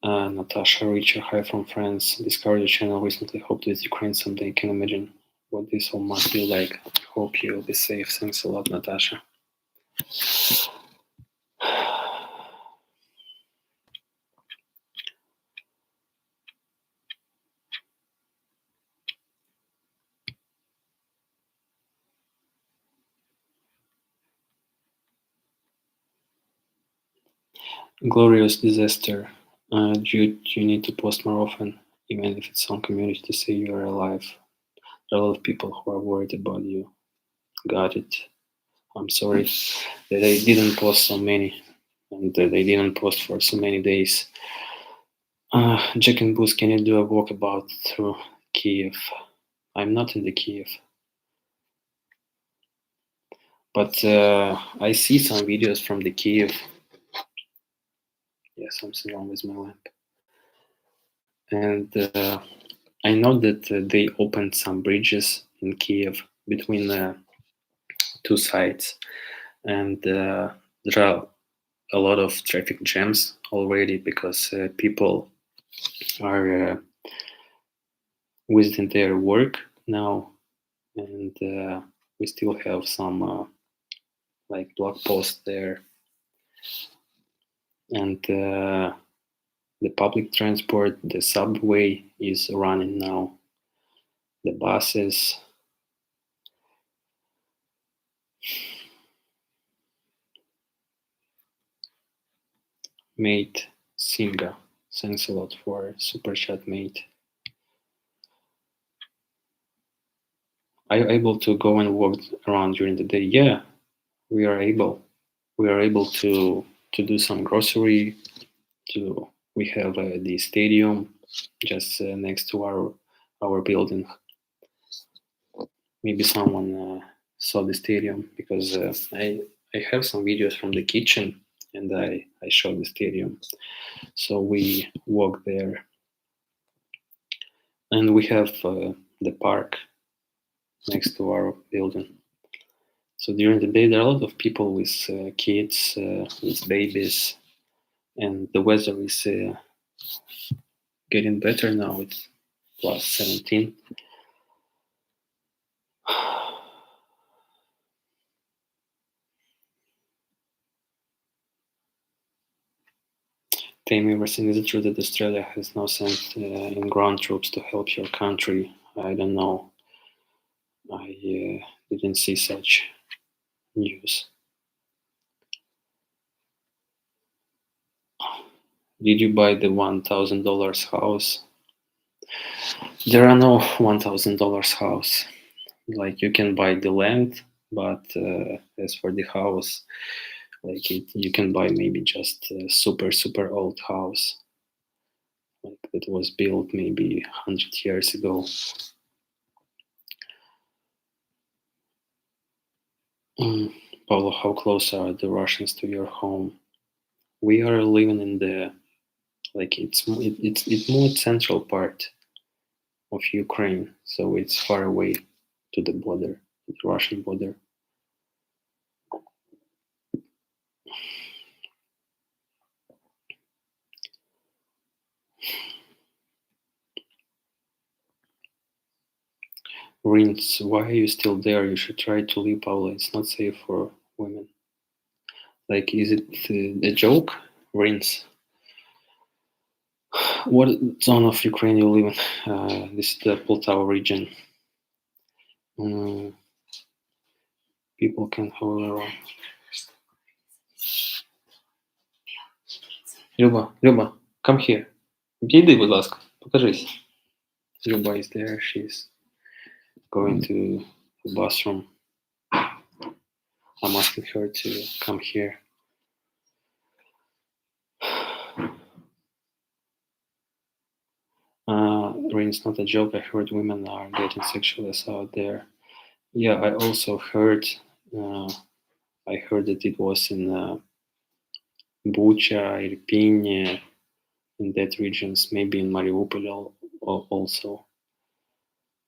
Natasha Richer, hi from France. Discovered your channel recently. Hope to visit Ukraine someday. Can imagine what this all must be like. Hope you'll be safe. Thanks a lot, Natasha. Glorious disaster. Jude, you need to post more often, even if it's on community to say you are alive. There are a lot of people who are worried about you. Got it. I'm sorry that I didn't post so many, and that I didn't post for so many days. Jack and Booth, can you do a walkabout through Kiev? I'm not in the Kiev, but I see some videos from the Kiev. Yeah, something wrong with my lamp. And I know that they opened some bridges in Kiev between the two sides, and there are a lot of traffic jams already because people are visiting their work now, and we still have some like blog posts there, and the public transport, the subway is running now, the buses. Mate Singa, thanks a lot for super chat, mate. Are you able to go and walk around during the day? Yeah, we are able. We are able to do some grocery. We have the stadium just next to our building. Maybe someone saw the stadium because I have some videos from the kitchen and I showed the stadium. So we walk there, and we have the park next to our building. So during the day, there are a lot of people with kids, with babies, and the weather is getting better now. It's plus 17. Tammy, everything is it true that Australia has now sent in ground troops to help your country? I don't know. I didn't see such news. Did you buy the $1,000 house? There are no $1,000 house. Like you can buy the land, but as for the house, like you can buy maybe just a super old house, like that was built maybe 100 years ago. Pavlo, how close are the Russians to your home? We are living in the it's more central part of Ukraine, so it's far away to the border, the Russian border. Rins, why are you still there? You should try to leave, Paula. It's not safe for women. Like, is it a joke? Rins, what zone of Ukraine you live in? This is the Poltava region. People can hold around. Люба, come here. Підійди, будь ласка, покажись. Люба is there. She's going to the bathroom. I'm asking her to come here. It's not a joke. I heard women are getting sexually assaulted there. Yeah, I also heard. I heard that it was in Bucha, Irpin, in that regions, maybe in Mariupol also.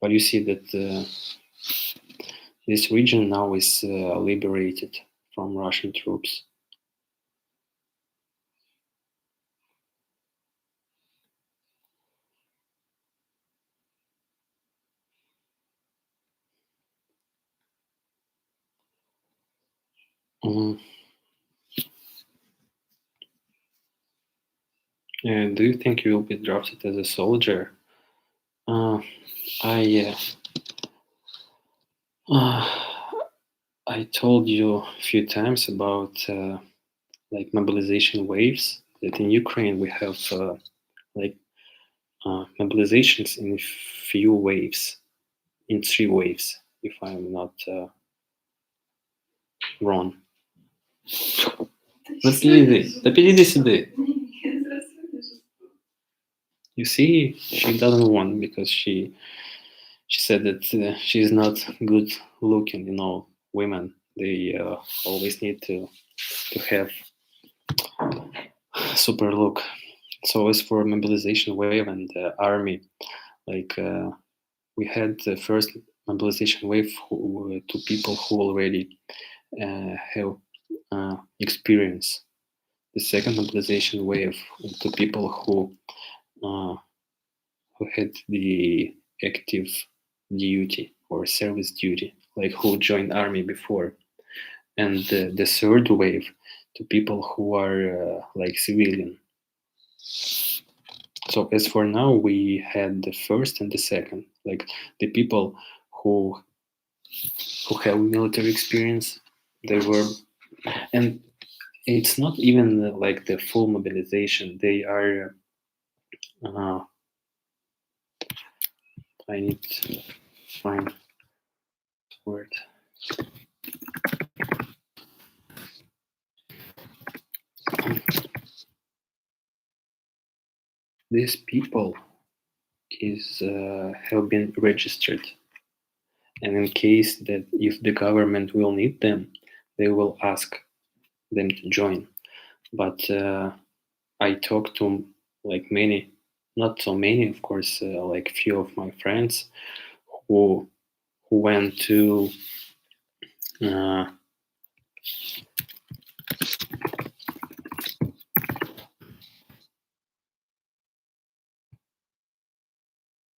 But you see that this region now is liberated from Russian troops. Do you think you will be drafted as a soldier? I told you a few times about like mobilization waves. That in Ukraine we have mobilizations in few waves, in 3 waves, if I'm not wrong. Підійди сюди. You see, she doesn't want because she said that she's not good looking. You know, women, they always need to have super look. So as for mobilization wave and army, like we had the first mobilization wave to people who already have experience. The second mobilization wave to people who had the active duty or service duty, like who joined army before, and the third wave to people who are like civilian. So as for now, we had the first and the second, like the people who have military experience, they were, and it's not even like the full mobilization. They are. I need to find word. These people have been registered, and in case that if the government will need them, they will ask them to join. But I talked to like many, not so many, of course, like few of my friends who went to uh,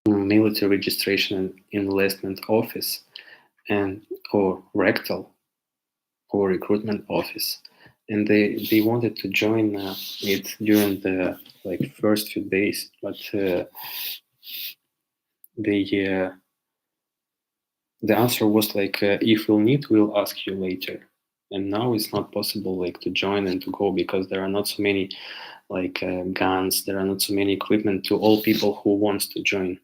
military registration and enlistment office, and or rectal or recruitment office, and they wanted to join it during the first few days, but they the answer was if we'll need, we'll ask you later. And now it's not possible to join and to go, because there are not so many guns, there are not so many equipment to all people who wants to join.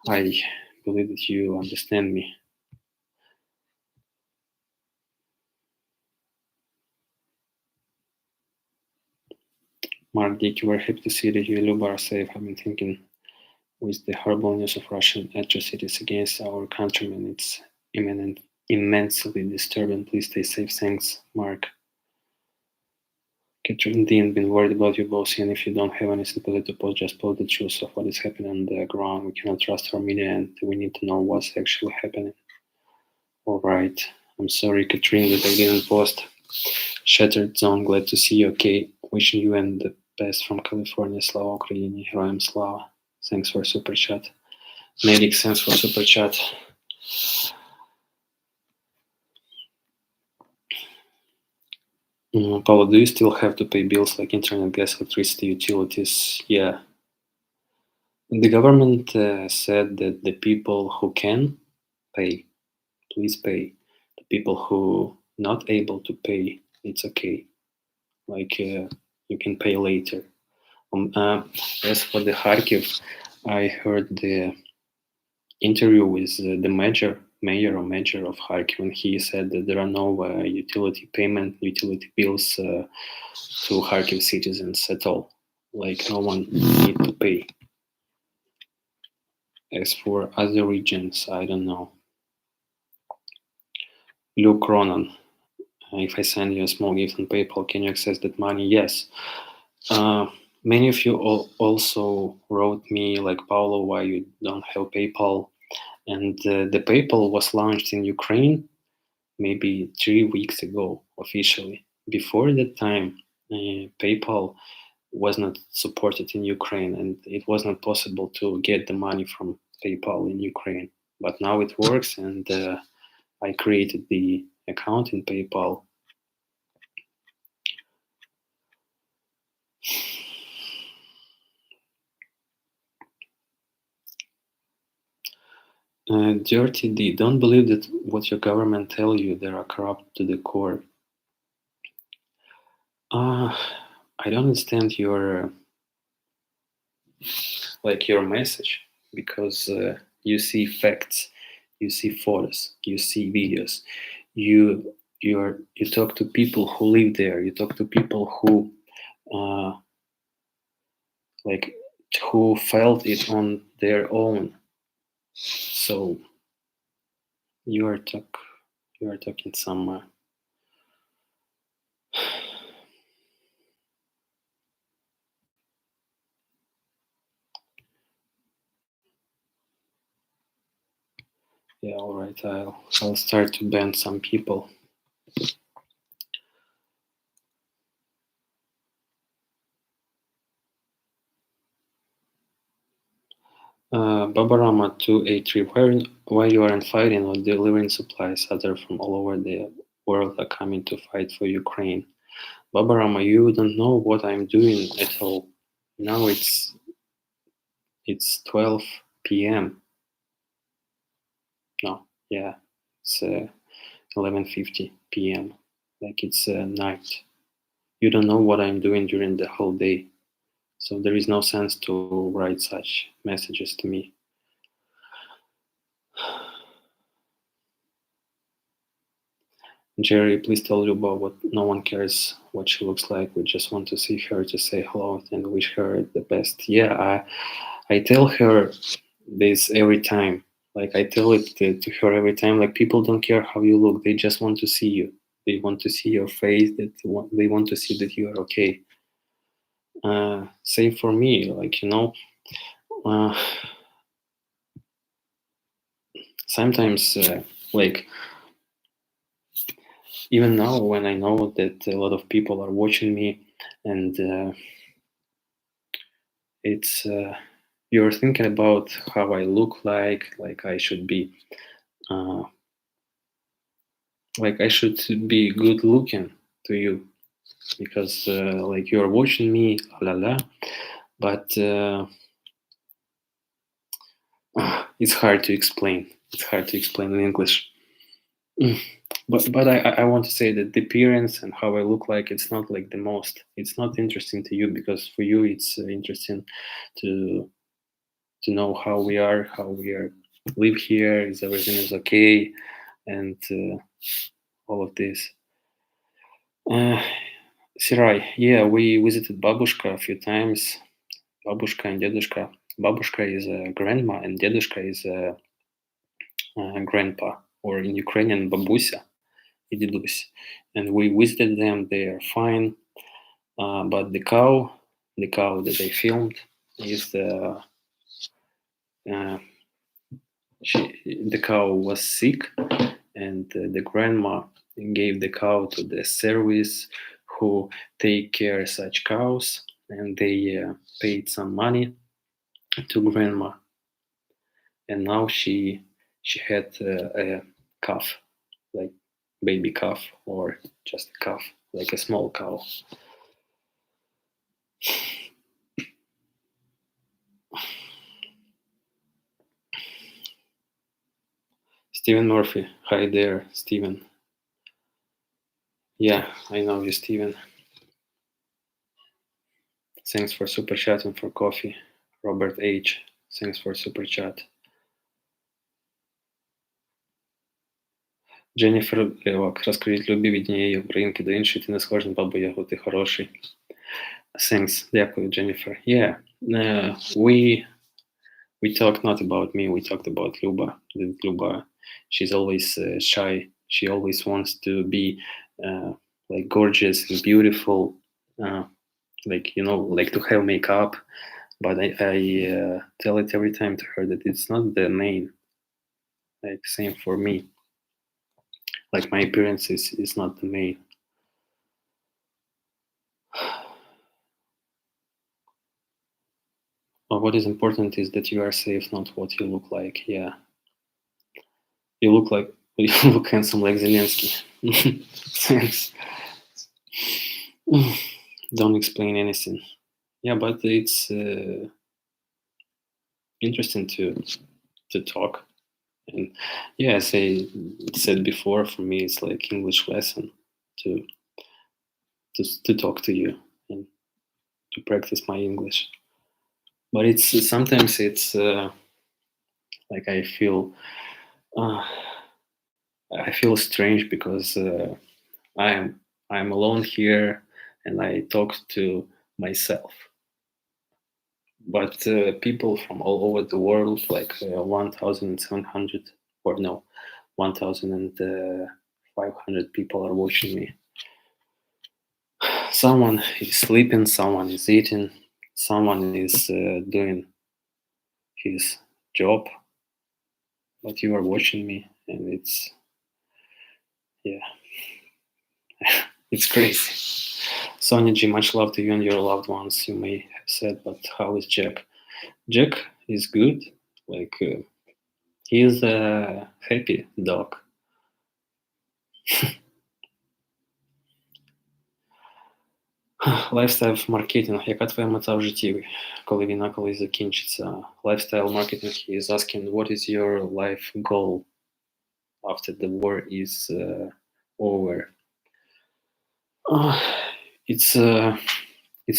I believe that you understand me. Mark Dick, we're happy to see that you and Luba are safe. I've been thinking, with the horrible news of Russian atrocities against our countrymen, it's immensely disturbing. Please stay safe. Thanks, Mark. Catherine Dean, been worried about you both, and if you don't have any sympathy to post, just post the truth of what is happening on the ground. We cannot trust our media, and we need to know what's actually happening. All right. I'm sorry, Catherine, that I didn't post. Shattered Zone, glad to see you. Okay, wishing you and the best from California. Slava Ukraini, Heroям Slava. Thanks for super chat. Medic, thanks for super chat. Pavlo, do you still have to pay bills like internet, gas, electricity, utilities? Yeah. The government said that the people who can pay, please pay. The people who not able to pay, it's okay. You can pay later. As for the Kharkiv, I heard the interview with the mayor of Kharkiv, and he said that there are no utility bills to Kharkiv citizens at all. No one need to pay. As for other regions, I don't know. Luke Ronan, if I send you a small gift on PayPal, can you access that money? Yes. Many of you also wrote me, like, Pavlo, why you don't have PayPal? And the PayPal was launched in Ukraine maybe 3 weeks ago officially. Before that time, PayPal was not supported in Ukraine, and it was not possible to get the money from PayPal in Ukraine. But now it works, and I created the account in PayPal. Dirty D, don't believe that what your government tell you. They are corrupt to the core. I don't understand your your message, because you see facts, you see photos, you see videos, you talk to people who live there, you talk to people who uh, like who felt it on their own. So you are talking some yeah, all right, I'll start to ban some people. Babarama 283, why you aren't fighting or delivering supplies? Others from all over the world are coming to fight for Ukraine. Babarama, you don't know what I'm doing at all. Now it's 12 p.m. No, yeah, it's 11:50 p.m. It's night. You don't know what I'm doing during the whole day, so there is no sense to write such messages to me. Jerry, please tell Luba what no one cares what she looks like. We just want to see her, to say hello and wish her the best. Yeah, I tell her this every time. I tell it to her every time. People don't care how you look; they just want to see you. They want to see your face. They want to see that you are okay. Same for me. Uh, sometimes like even now when I know that a lot of people are watching me, and it's you're thinking about how I look like I should be uh, like I should be good looking to you, because like you're watching me, la la, but it's hard to explain. It's hard to explain in English. Mm. But I want to say that the appearance and how I look like, it's not like the most. It's not interesting to you, because for you it's interesting to know how we are live here, is everything is okay, and all of this. Uh, Sirai, yeah, we visited Babushka a few times. Babushka and Dedushka. Babushka is a grandma, and Dedushka is a grandpa, or in Ukrainian, babuся и дедусь. And we visited them. They are fine. But the cow that they filmed is uh, the cow was sick, and the grandma gave the cow to the service who take care such cows, and they paid some money to grandma, and now she had a calf, like baby calf, or just a calf, like a small cow. Stephen Murphy, hi there, Stephen. Yeah, I know you, Stephen. Thanks for super chat and for coffee. Robert H, thanks for super chat. Дженніфер Левак, розкажіть любі від однієї українки до іншої, ти не схожий на бабу Ягу, ти хороший. Thanks, дякую, Jennifer. Yeah, we talked not about me, we talked about Luba. Luba, she's always shy. She always wants to be like gorgeous and beautiful, like like to have makeup. But I tell it every time to her that it's not the main. Like same for me. Like my appearance is not the main. But what is important is that you are safe, not what you look like. Yeah, you look like you look handsome like Zelensky. Thanks. Don't explain anything. Yeah, but it's interesting to talk. And yeah, as I said before, for me it's like English lesson to to talk to you and to practice my English. But it's sometimes it's like uh, I feel strange, because I'm alone here and I talk to myself. But people from all over the world, like 1,700, or no, 1,500 people are watching me. Someone is sleeping, someone is eating, someone is doing his job, but you are watching me, and yeah, it's crazy. Sonia G, much love to you and your loved ones, you may have said, but how is Jack? Jack is good. Like, he is a happy dog. Лайфстайл маркетинг. Яка твоя мета в житті, коли війна колись закінчиться? Lifestyle marketing is asking, what is your life goal after the war is over? Uh, it's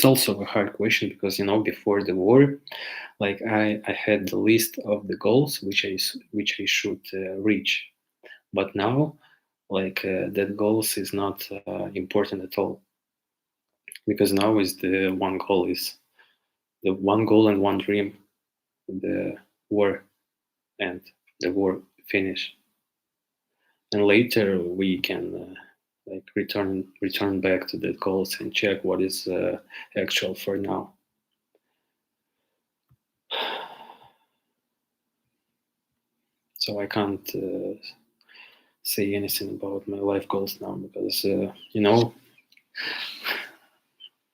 also a hard question, because before the war, like I had the list of the goals which I should reach, but now, like that goals is not important at all, because now is the one goal and one dream, the war and the war finish, and later we can like return back to the goals and check what is actual for now. So I can't say anything about my life goals now because the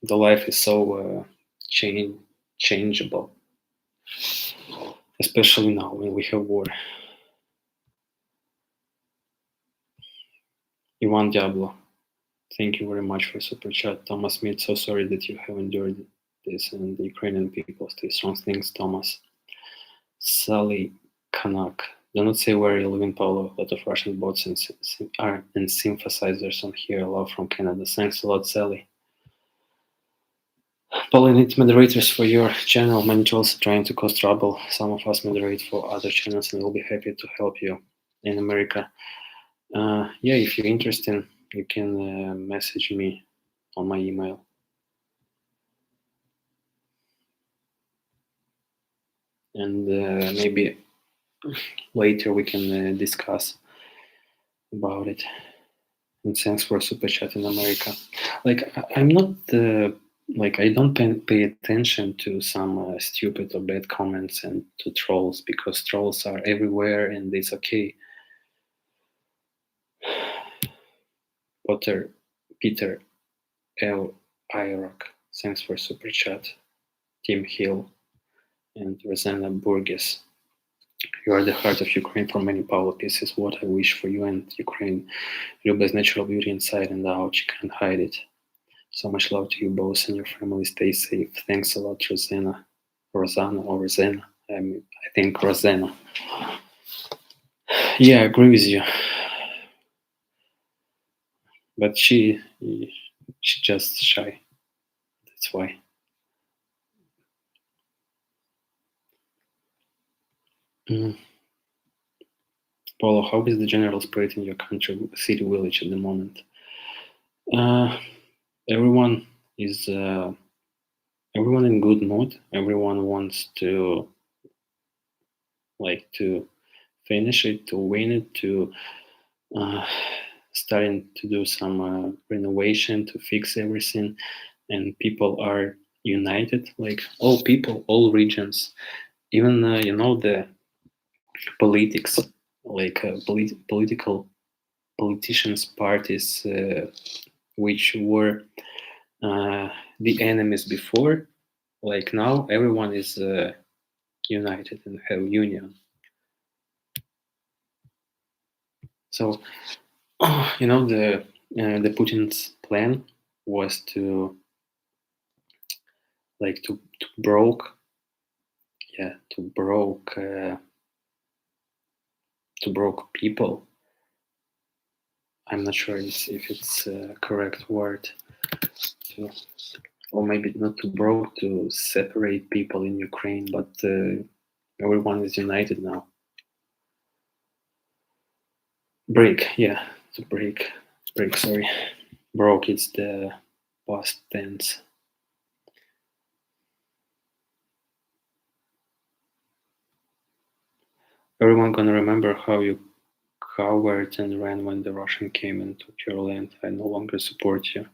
life is so changeable, especially now when we have war. Ivan Diablo, thank you very much for super chat. Thomas Smith, so sorry that you have endured this, and the Ukrainian people stay strong. Thanks, Thomas. Sally Kanak, do not say where you live in Pavlo. A lot of Russian bots and sympathizers on here. Love from Canada. Thanks a lot, Sally. Paul, I need moderators for your channel. Many trolls trying to cause trouble. Some of us moderate for other channels, and we'll be happy to help you in America. Yeah, if you're interested, you can message me on my email. And maybe later we can discuss about it. And thanks for super chat in America. Like I'm not like I don't pay attention to some stupid or bad comments and to trolls because trolls are everywhere and it's okay. Peter L. Irock, thanks for super chat. Tim Hill and Rosanna Burgess. You are the heart of Ukraine for many Pavlo pieces. What I wish for you and Ukraine. Ruba's natural beauty inside and out. You can't hide it. So much love to you both and your family. Stay safe. Thanks a lot, Rosanna. I think Rosanna. Yeah, I agree with you. But she's just shy. That's why. Paulo, how is the general spirit in your country, city, village at the moment? Everyone is everyone in good mood. Everyone wants to finish it, to win it, to starting to do some renovation, to fix everything, and people are united. Like all people, all regions, even the politics, like politicians, parties which were the enemies before. Like now, everyone is united and have union. So, the Putin's plan was to broke people. I'm not sure if it's a correct word, or maybe not to broke, to separate people in Ukraine, but everyone is united now. Break, yeah, to break, sorry. Broke, it's the past tense. Everyone gonna remember how you cowered and ran when the Russian came and took your land. I no longer support you.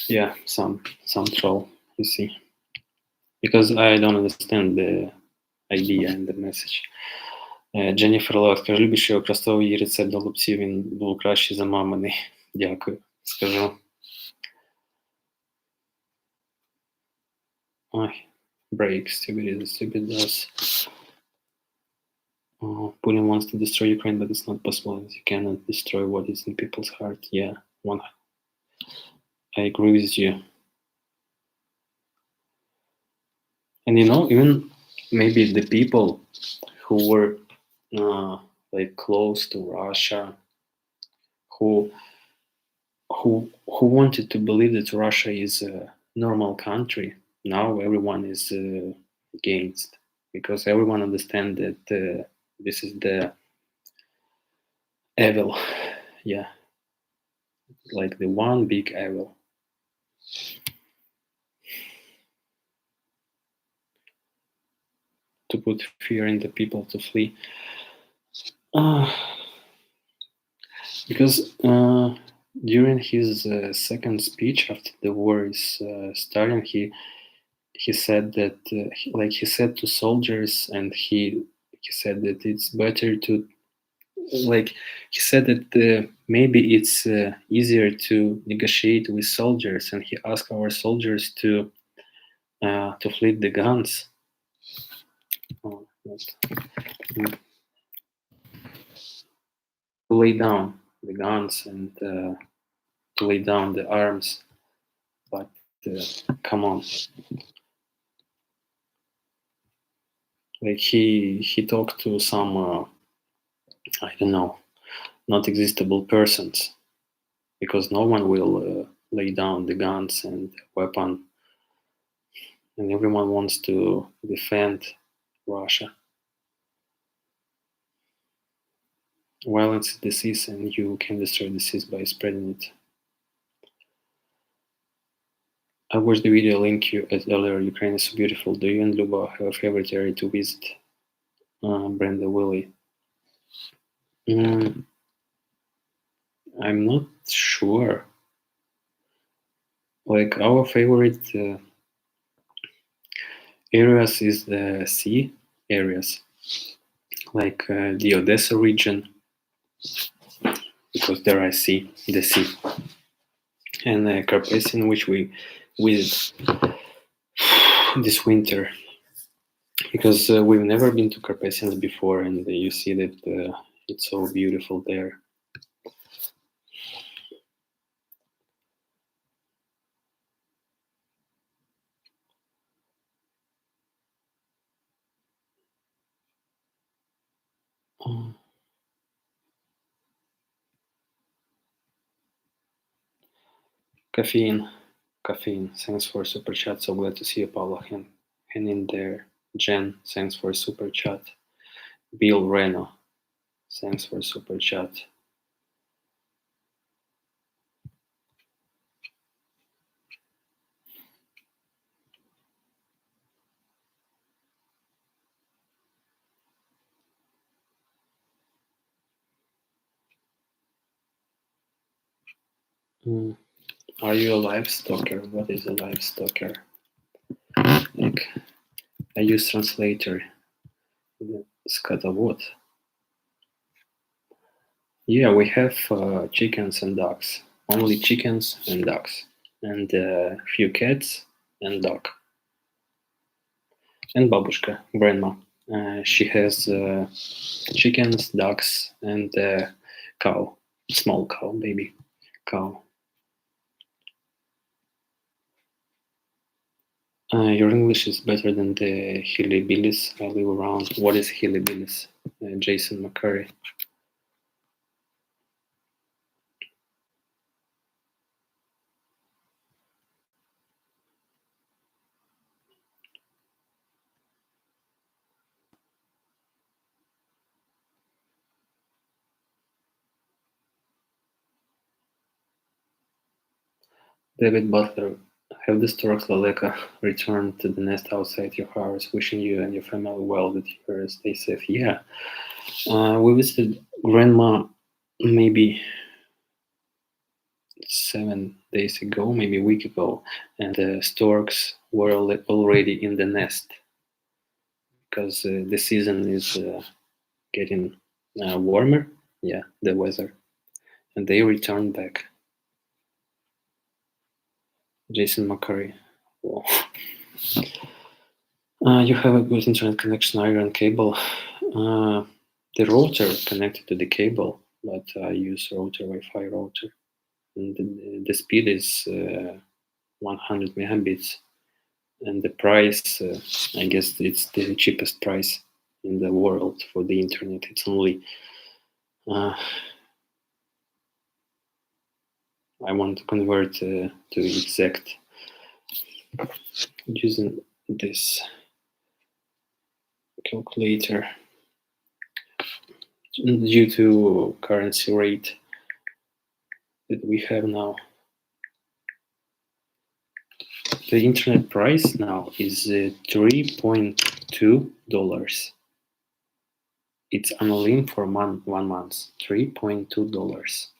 Yeah, some troll, you see. Because I don't understand the idea and the message. Дженніфер Лео, скажи, любиш, що використовував її рецепт до голубців, він був кращий за маминий. Дякую, скажу. Ой, break, stupid does. Putin wants to destroy Ukraine, but it's not possible. You cannot destroy what is in people's heart. Yeah, I agree with you. And even maybe the people who were close to Russia, who wanted to believe that Russia is a normal country, now everyone is against, because everyone understands that this is the evil. Yeah, like the one big evil. To put fear in the people to flee. Because during his second speech after the war is starting, he said that he said to soldiers, and he he said that it's better to, like, he said that maybe it's easier to negotiate with soldiers, and he asked our soldiers to fleet the guns. Oh, to lay down the guns and to lay down the arms. But come on, like he talked to some I don't know, not existable persons, because no one will lay down the guns and weapon, and everyone wants to defend Russia. Violence is disease, and you can destroy disease by spreading it. I watched the video link you at earlier. Ukraine is so beautiful. Do you and Luba have a favorite area to visit? Brenda Willie. I'm not sure. Like, our favorite areas is the sea areas, like the Odessa region, because there I see the sea, and Carpathian, which we visit this winter, because we've never been to Carpathians before, and you see that it's so beautiful there. Caffeine. Thanks for super chat. So glad to see you, Pavlo. Hang in there. Jen, thanks for super chat. Bill Reno, thanks for super chat. Are you a live stalker? What is a live stalker? Like, I use translator. Скотовод. Yeah, we have chickens and ducks. Only chickens and ducks. And a few cats and dog. And babushka, grandma. She has chickens, ducks, and cow. Small cow, baby cow. Your English is better than the hillbillies I live around. What is hillbillies? Jason McCurry. David Butler. Have the stork Laleka returned to the nest outside your house, wishing you and your family well, that you stay safe. Yeah. We visited grandma maybe 7 days ago, maybe a week ago, and the storks were already in the nest, because the season is getting warmer. Yeah, the weather, and they returned back. Jason McCurry. Well, you have a good internet connection, iron cable. The router connected to the cable, but I use Wi-Fi router, and the speed is 100 megabits, and the price, I guess it's the cheapest price in the world for the internet. It's only I want to convert to exact using this calculator due to currency rate that we have now. The internet price now is $3.2. It's unlimited for 1 month. $3.2.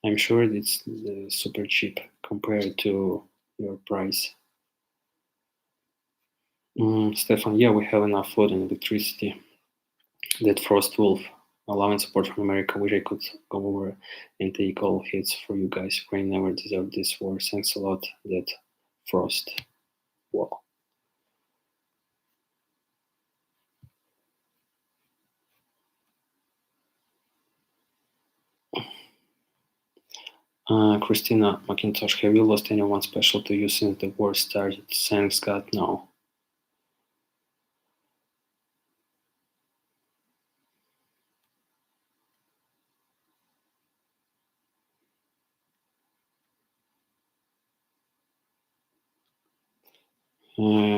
I'm sure it's super cheap compared to your price. Stefan, yeah, we have enough food and electricity. That Frost Wolf, allowing support from America. Wish I could go over and take all hits for you guys. Ukraine never deserved this war. Thanks a lot, that Frost Wolf. Christina McIntosh, have you lost anyone special to you since the war started? Thanks God, no.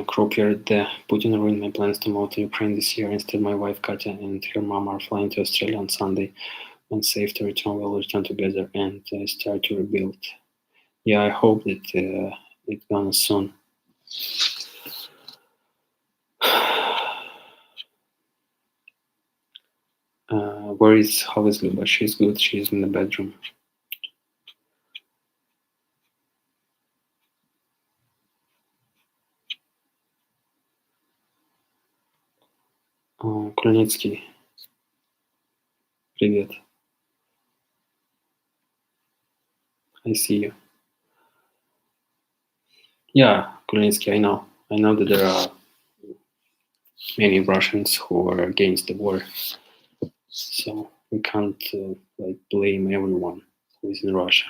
Croupier, the Putin ruined my plans to move to Ukraine this year. Instead, my wife Katya and her mom are flying to Australia on Sunday. When safe to return, we'll return together and start to rebuild. Yeah, I hope that it's gonna soon. Where is Holisley? But she's good. She's in the bedroom. Kulnitsky, привет. I see you. Yeah, Kulnitsky, I know. I know that there are many Russians who are against the war, so we can't like blame everyone who is in Russia.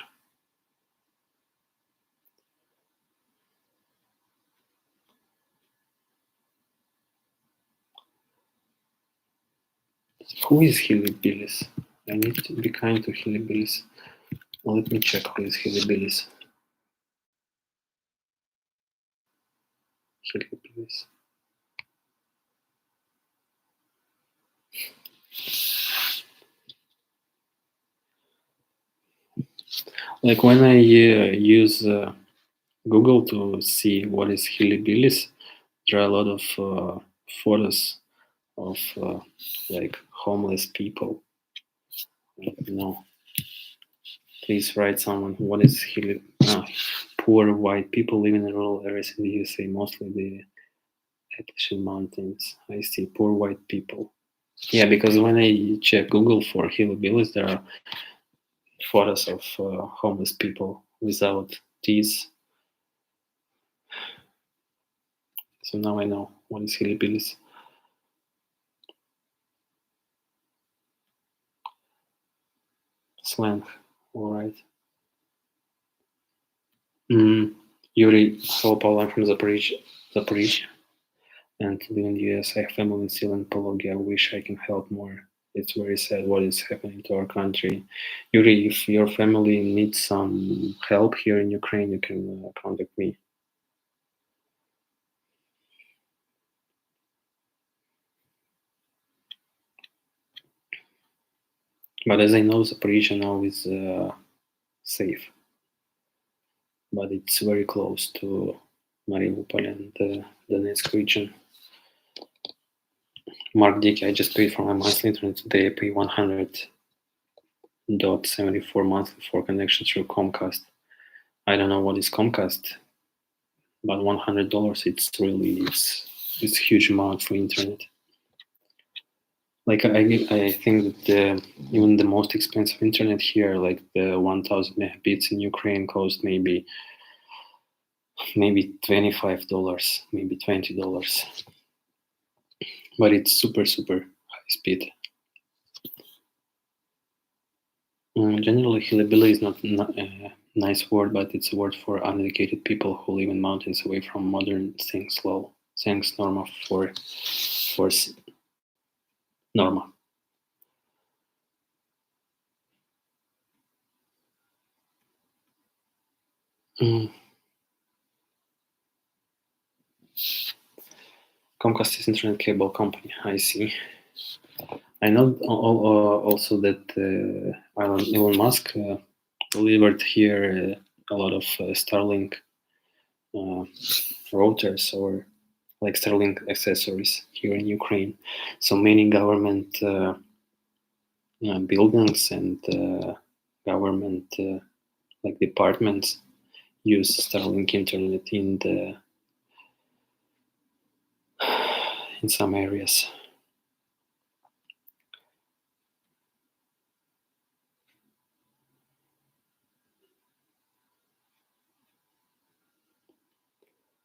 Who is Hillbillies? I need to be kind to Hillbillies. Let me check who is Hillbillies. Hillbillies. Like when I use Google to see what is Hillbillies, there are a lot of photos of like homeless people. No, please write someone. What is poor white people living in rural areas in the USA, mostly the Appalachian Mountains. I see poor white people. Yeah, because when I check Google for hillbillies, there are photos of homeless people without teeth. So now I know what is hillbillies. Slang. All right. Yuri, hello, Paul. I'm from Zaporizhia, and live in the US. I have family in Seal and Pologia. I wish I can help more. It's very sad what is happening to our country. Yuri, if your family needs some help here in Ukraine, you can contact me. But as I know, Zaporizhia now is safe, but it's very close to Mariupol and the Donetsk region. Mark Dickey, I just paid for my monthly internet today. I pay 100.74 monthly for connection through Comcast. I don't know what is Comcast, but $100, it's really it's a huge amount for internet. Like I think that even the most expensive internet here, like the 1,000 megabits in Ukraine, cost maybe $25, maybe $20, but it's super high speed. Generally, hillbilly is not a nice word, but it's a word for uneducated people who live in mountains away from modern things. Low. Thanks, Norma, for Norma. Mm. Comcast is internet cable company. I see. I know also that Elon Musk delivered here a lot of Starlink routers or like Starlink accessories here in Ukraine. So many government buildings and government like departments use Starlink internet in the in some areas.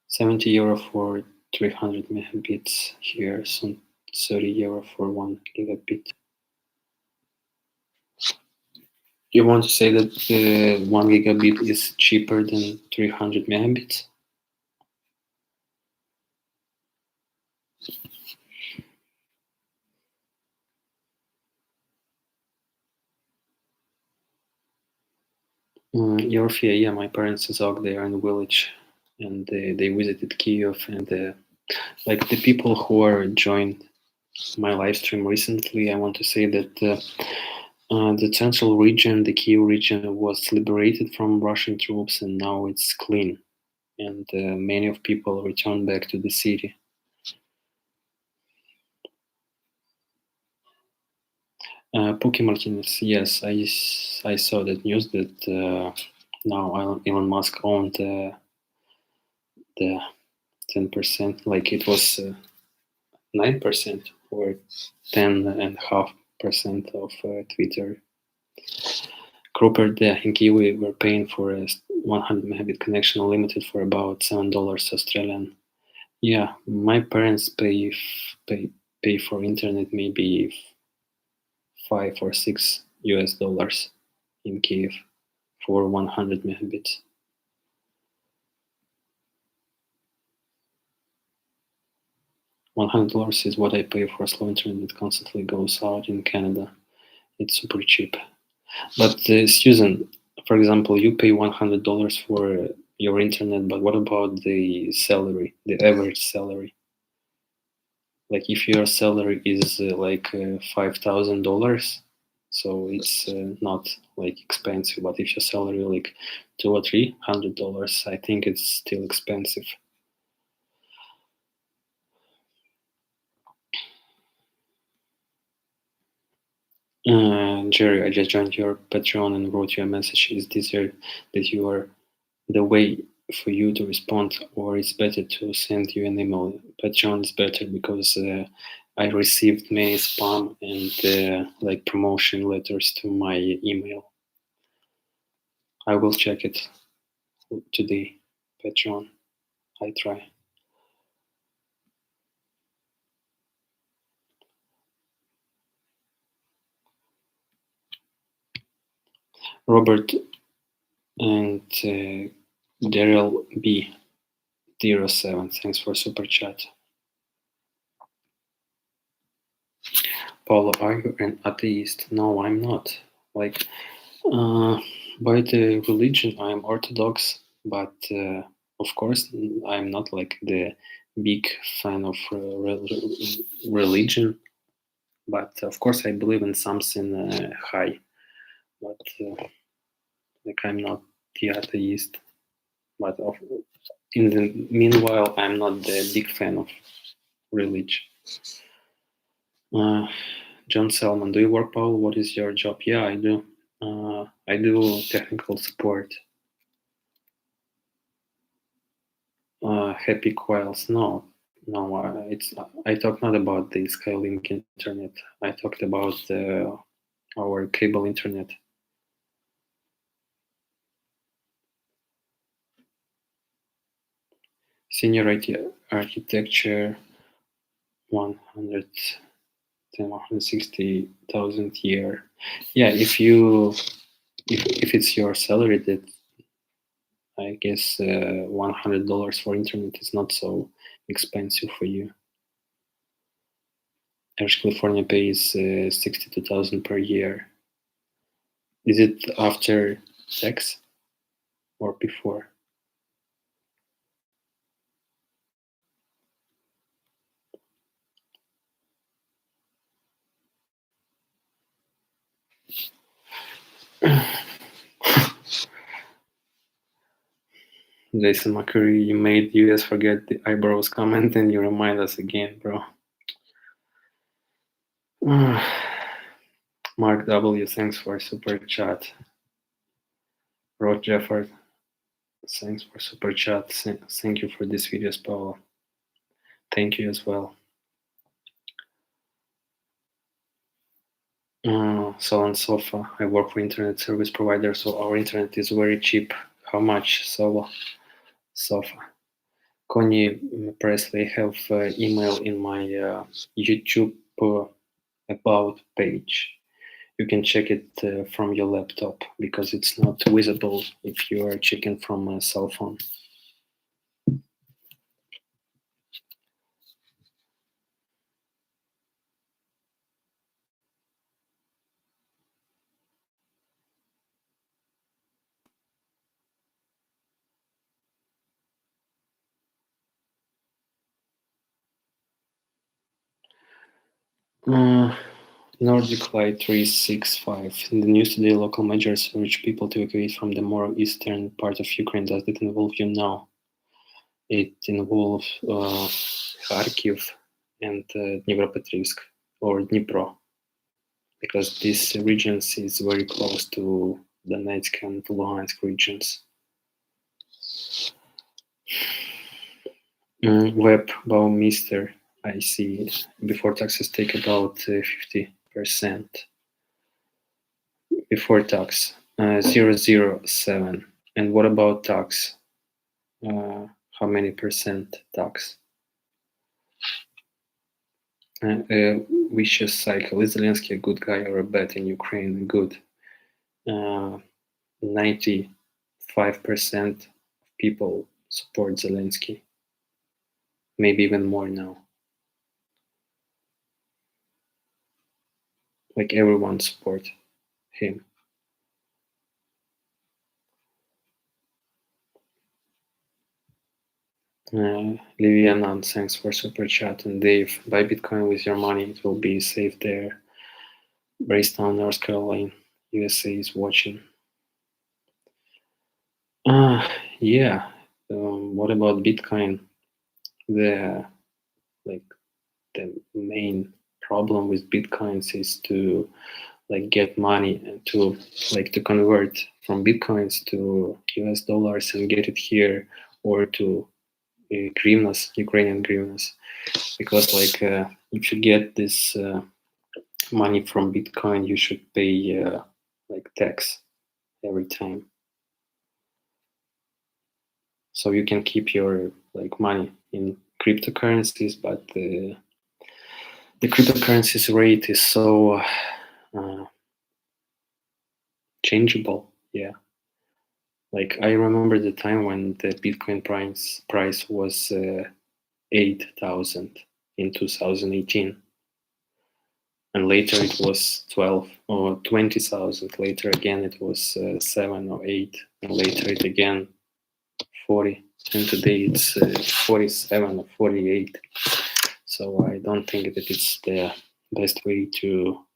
€70 for 300 megabits here, so €30 for 1 gigabit. You want to say that 1 gigabit is cheaper than 300 megabits? Yorfia, yeah, my parents is out there in the village, and they visited Kiev, and like the people who are joined my live stream recently, I want to say that the central region, the Kiev region, was liberated from Russian troops, and now it's clean, and many of people returned back to the city. Pookie Martinez, yes, I saw that news that now Elon Musk owned the 10%, like it was 9% or 10.5% of Twitter. Cropper in Kiwi were paying for a 100 megabit connection unlimited for about $7 Australian. Yeah, my parents pay for internet maybe $5 or $6 in Kiev for 100 megabits. $100 is what I pay for slow internet that constantly goes out in Canada. It's super cheap. But Susan, for example, you pay $100 for your internet, but what about the salary, the average salary? Like if your salary is like $5,000, so it's not like expensive. But if your salary like $200 or $300, I think it's still expensive. Jerry, I just joined your Patreon and wrote you a message. Is this that you are the way for you to respond, or it's better to send you an email? Patreon is better because I received many spam and like promotion letters to my email. I will check it today. Patreon, I try. Robert and Daryl B07, thanks for super chat. Pavlo, are you an atheist? No, I'm not. Like, by the religion, I'm Orthodox, but of course, I'm not like the big fan of religion. But of course, I believe in something high. But like, I'm not the atheist. But in the meanwhile, I'm not the big fan of religion. John Selman, do you work, Paul? What is your job? Yeah, I do. I do technical support. Happy Coils, no, I talked not about the Skylink internet. I talked about our cable internet. Senior architecture, 160,000 year. Yeah, if it's your salary, that I guess $100 for internet is not so expensive for you. Average California pays 62,000 per year. Is it after tax or before? Jason McCurry, you made US forget the eyebrows comment and you remind us again, bro. Mark W, thanks for super chat. Rod Jefford, thanks for super chat. Thank you for this videos, Paul. Thank you as well. So on Sofa, I work for internet service provider, so our internet is very cheap. How much? So Sofa. Connie Presley have email in my YouTube about page. You can check it from your laptop because it's not visible if you are checking from a cell phone. Nordic Light 365. In the news today, local measures urge people to evacuate from the more eastern part of Ukraine. Does that involve you now? It involves Kharkiv and Dnipropetrovsk or Dnipro, because these regions is very close to Donetsk and Luhansk regions. Web Baumister, I see. Before taxes take about 50%. Before tax, 007. And what about tax? How many percent tax? Vicious cycle. Is Zelensky a good guy or a bad in Ukraine? Good. 95% of people support Zelensky. Maybe even more now. Like everyone support him. Livianan, thanks for super chat. And Dave, buy Bitcoin with your money. It will be safe there. Bracetown, North Carolina, USA is watching. Yeah. What about Bitcoin? The main problem with Bitcoins is to get money and to convert from Bitcoins to US dollars and get it here, or to hryvnias, Ukrainian hryvnias, because if you get this money from Bitcoin, you should pay tax every time. So you can keep your money in cryptocurrencies, but the cryptocurrencies rate is so changeable. Yeah. I remember the time when the Bitcoin price was 8,000 in 2018, and later it was 12 or 20,000. Later again it was 7 or 8, and later it again 40, and today it's 47 or 48. So I don't think that it's the best way to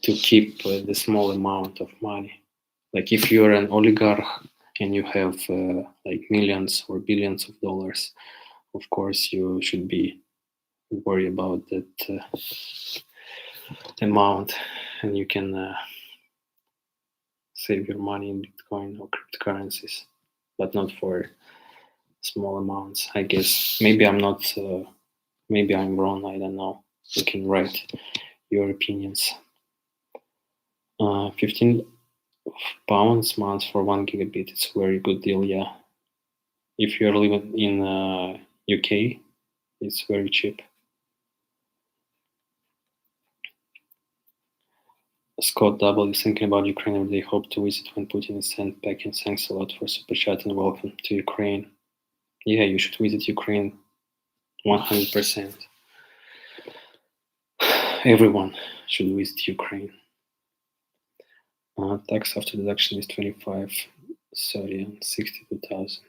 keep the small amount of money. If you're an oligarch and you have millions or billions of dollars, of course you should be worried about that amount, and you can save your money in Bitcoin or cryptocurrencies, but not for small amounts. I guess maybe I'm not. Maybe I'm wrong. I don't know. You can write your opinions. 15 pounds month for 1 gigabit. It's a very good deal. Yeah. If you're living in UK, it's very cheap. Scott W. thinking about Ukraine. They hope to visit when Putin is sent back. And thanks a lot for super chat and welcome to Ukraine. Yeah, you should visit Ukraine 100%. Everyone should visit Ukraine. Tax after deduction is 25, 30, and 62,000.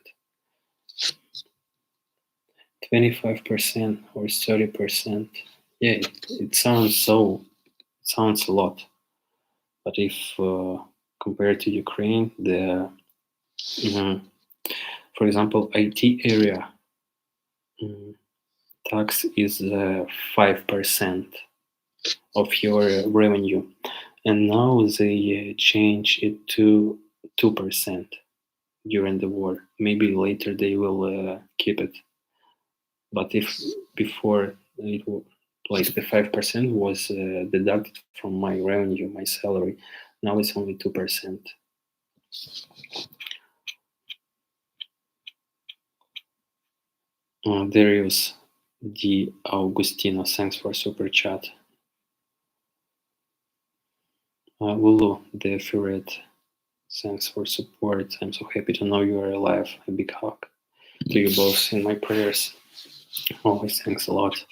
25% or 30%. Yeah, it sounds a lot. But if compared to Ukraine, for example, IT area tax is 5% of your revenue, and now they change it to 2% during the war. Maybe later they will keep it, but if before like the 5% was deducted from my revenue, my salary. Now it's only 2%. Darius D. Augustino, thanks for super chat. Lulu the Ferret, thanks for support. I'm so happy to know you are alive. A big hug to you both in my prayers. Always thanks a lot.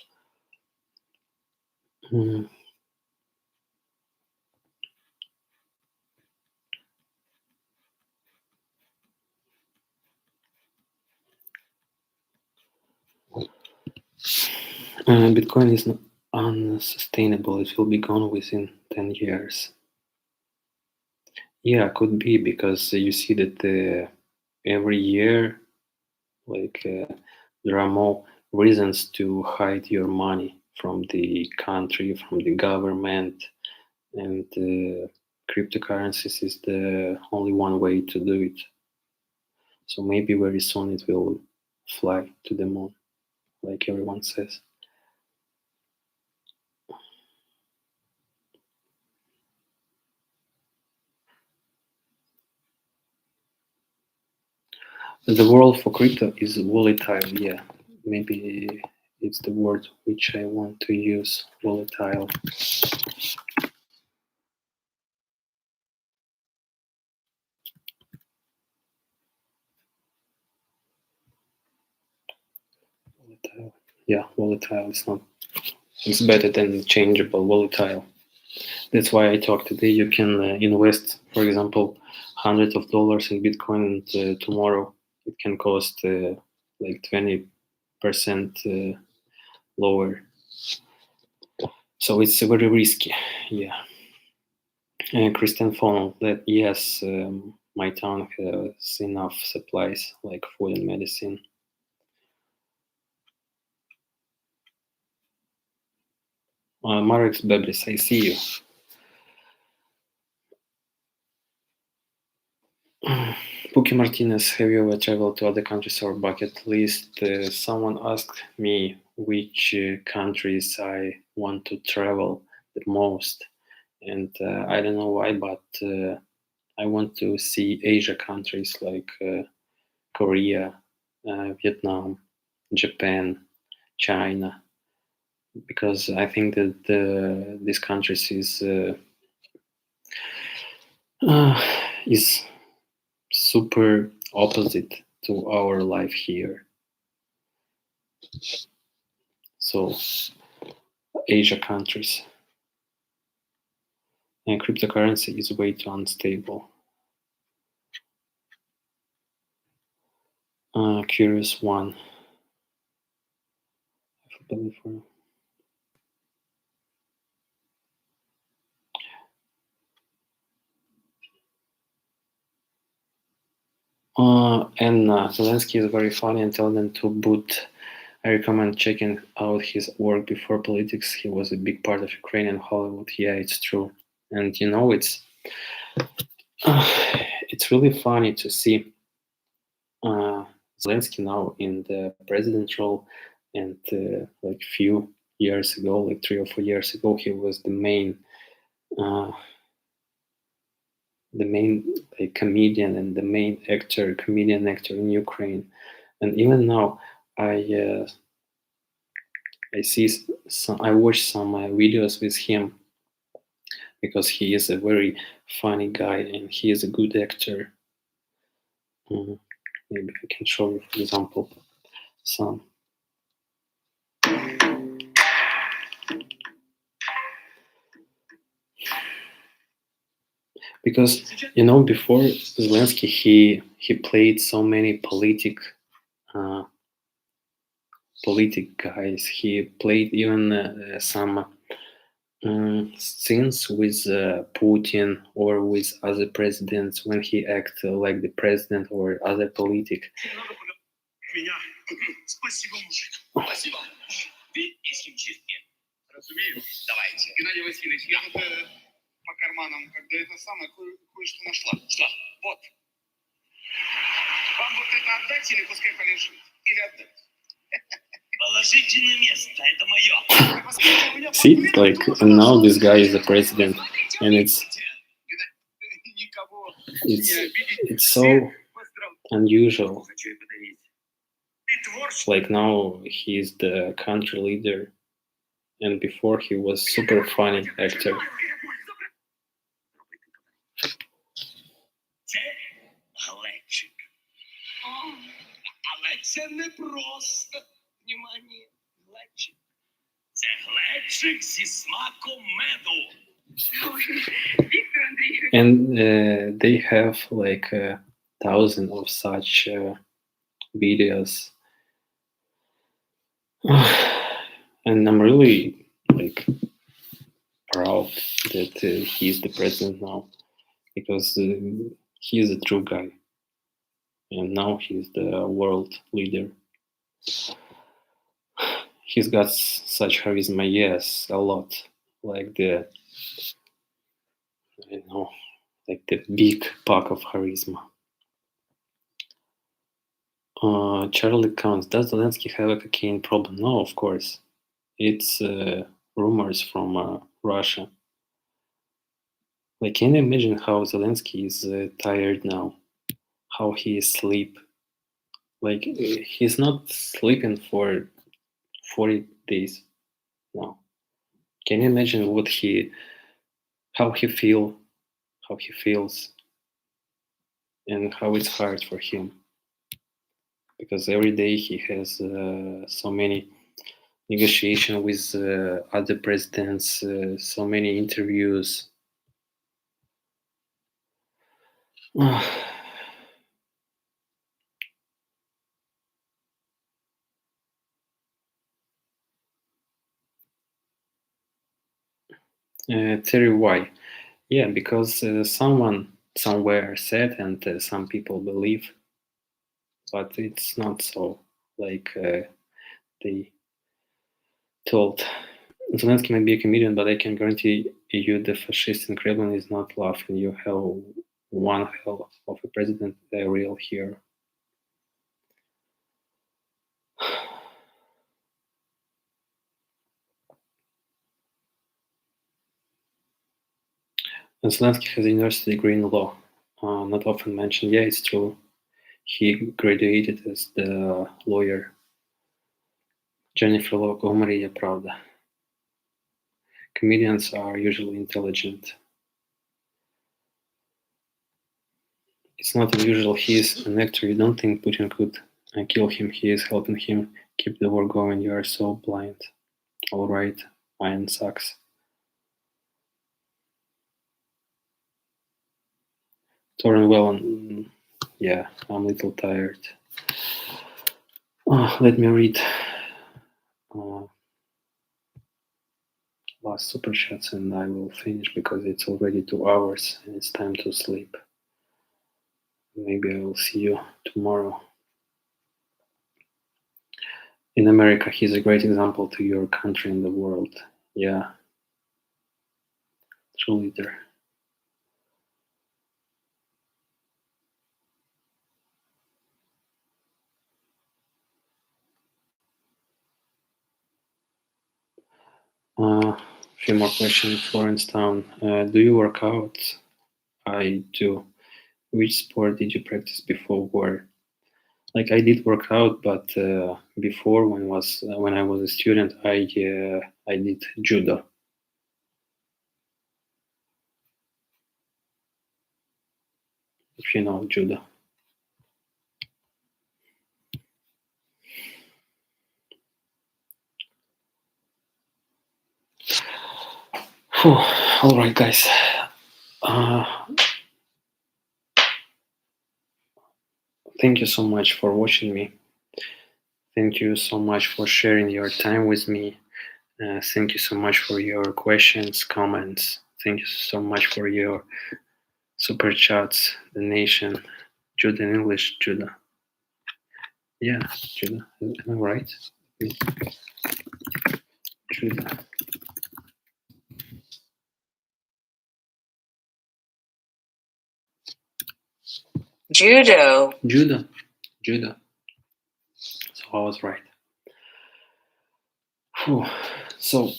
Bitcoin is not unsustainable. It will be gone within 10 years. Yeah, could be, because you see that every year, there are more reasons to hide your money from the country, from the government, and cryptocurrencies is the only one way to do it. So maybe very soon it will fly to the moon, like everyone says. The world for crypto is volatile, yeah. Maybe it's the word which I want to use, volatile. Volatile. Yeah, volatile is not. It's better than changeable, volatile. That's why I talk today. You can invest, for example, hundreds of dollars in Bitcoin, and tomorrow it can cost like 20% lower. So it's very risky. Yeah. Christian Funnel, that yes, my town has enough supplies like food and medicine. Marek Bebris, I see you. Pookie Martinez, have you ever traveled to other countries or bucket list? Someone asked me which countries I want to travel the most, and I don't know why, but I want to see Asia countries like Korea, Vietnam, Japan, China, because I think that these countries is super opposite to our life here. So Asia countries, and cryptocurrency is way too unstable. Curious one. And Zelensky is very funny and tell them to boot. I recommend checking out his work before politics. He was a big part of Ukrainian Hollywood. Yeah, it's true. And you know, it's really funny to see Zelensky now in the president role, and like few years ago, like 3 or 4 years ago, he was the main like, comedian and the main comedian actor in Ukraine. And even now, I see I watch some videos with him, because he is a very funny guy and he is a good actor. Maybe I can show you, for example, some. Because before Zelensky, he played so many politic guys. He played even some scenes with Putin or with other presidents when he acted like the president or other politic. По карманам, когда это самое, кое-что нашла. Что? Вот. Вам вот это отдать или пускай полежит? Или отдать? See, like now this guy is the president, and it's so unusual. Like now he's the country leader, and before he was super funny actor. Але це не просто, внимание, глечик. Це глечик зі смаком меду. And they have like 1,000 of such videos. And I'm really like proud that he's the president now, because he is a true guy. And now he's the world leader. He's got such charisma, yes, a lot. Like the, I don't know, like the big pack of charisma. Charlie counts. Does Zelensky have a cocaine problem? No, of course. It's rumors from Russia. Like, can you imagine how Zelensky is tired now? How he is asleep? Like, he's not sleeping for 40 days now. Can you imagine how he feels, and how it's hard for him? Because every day he has so many negotiations with other presidents, so many interviews. Terry, why? Yeah, because someone somewhere said, and some people believe, but it's not so. Like they told. Zelensky may be a comedian, but I can guarantee you the fascist in Kremlin is not laughing. You have one hell of a president, a real hero. Zelensky has a university degree in law. Not often mentioned. Yeah, it's true. He graduated as the lawyer. Jennifer Love, Maria Pravda. Comedians are usually intelligent. It's not unusual. He is an actor. You don't think Putin could kill him. He is helping him keep the war going. You are so blind. All right, mine sucks. Torren Wellon, yeah, I'm a little tired. Let me read last super chats and I will finish, because it's already 2 hours and it's time to sleep. Maybe I will see you tomorrow. In America, he's a great example to your country and the world. Yeah, true leader. Few more questions. Florence Town. Do you work out? I do. Which sport did you practice before war? Like, I did work out, but before, when I was a student, I did judo. If you know judo. All right, guys. Thank you so much for watching me. Thank you so much for sharing your time with me. Thank you so much for your questions, comments. Thank you so much for your super chats, donation. Judo in English, Judo. Yeah, Judo. Am I right? Judo. Judo. Judo. Judo. So I was right. Whew. So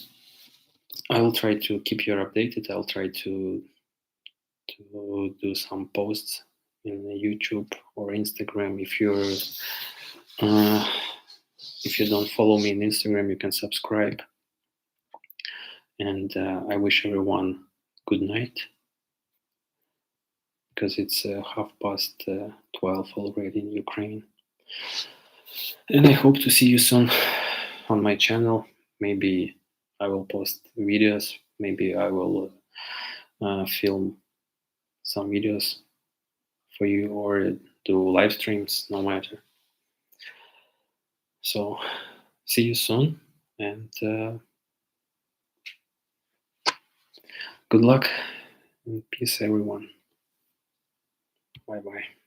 I will try to keep you updated. I'll try to do some posts in YouTube or Instagram. If you don't follow me on Instagram, you can subscribe. And I wish everyone good night, because it's 12:30 already in Ukraine. And I hope to see you soon on my channel. Maybe I will post videos. Maybe I will film some videos for you, or do live streams, no matter. So see you soon, and good luck and peace, everyone. Bye bye.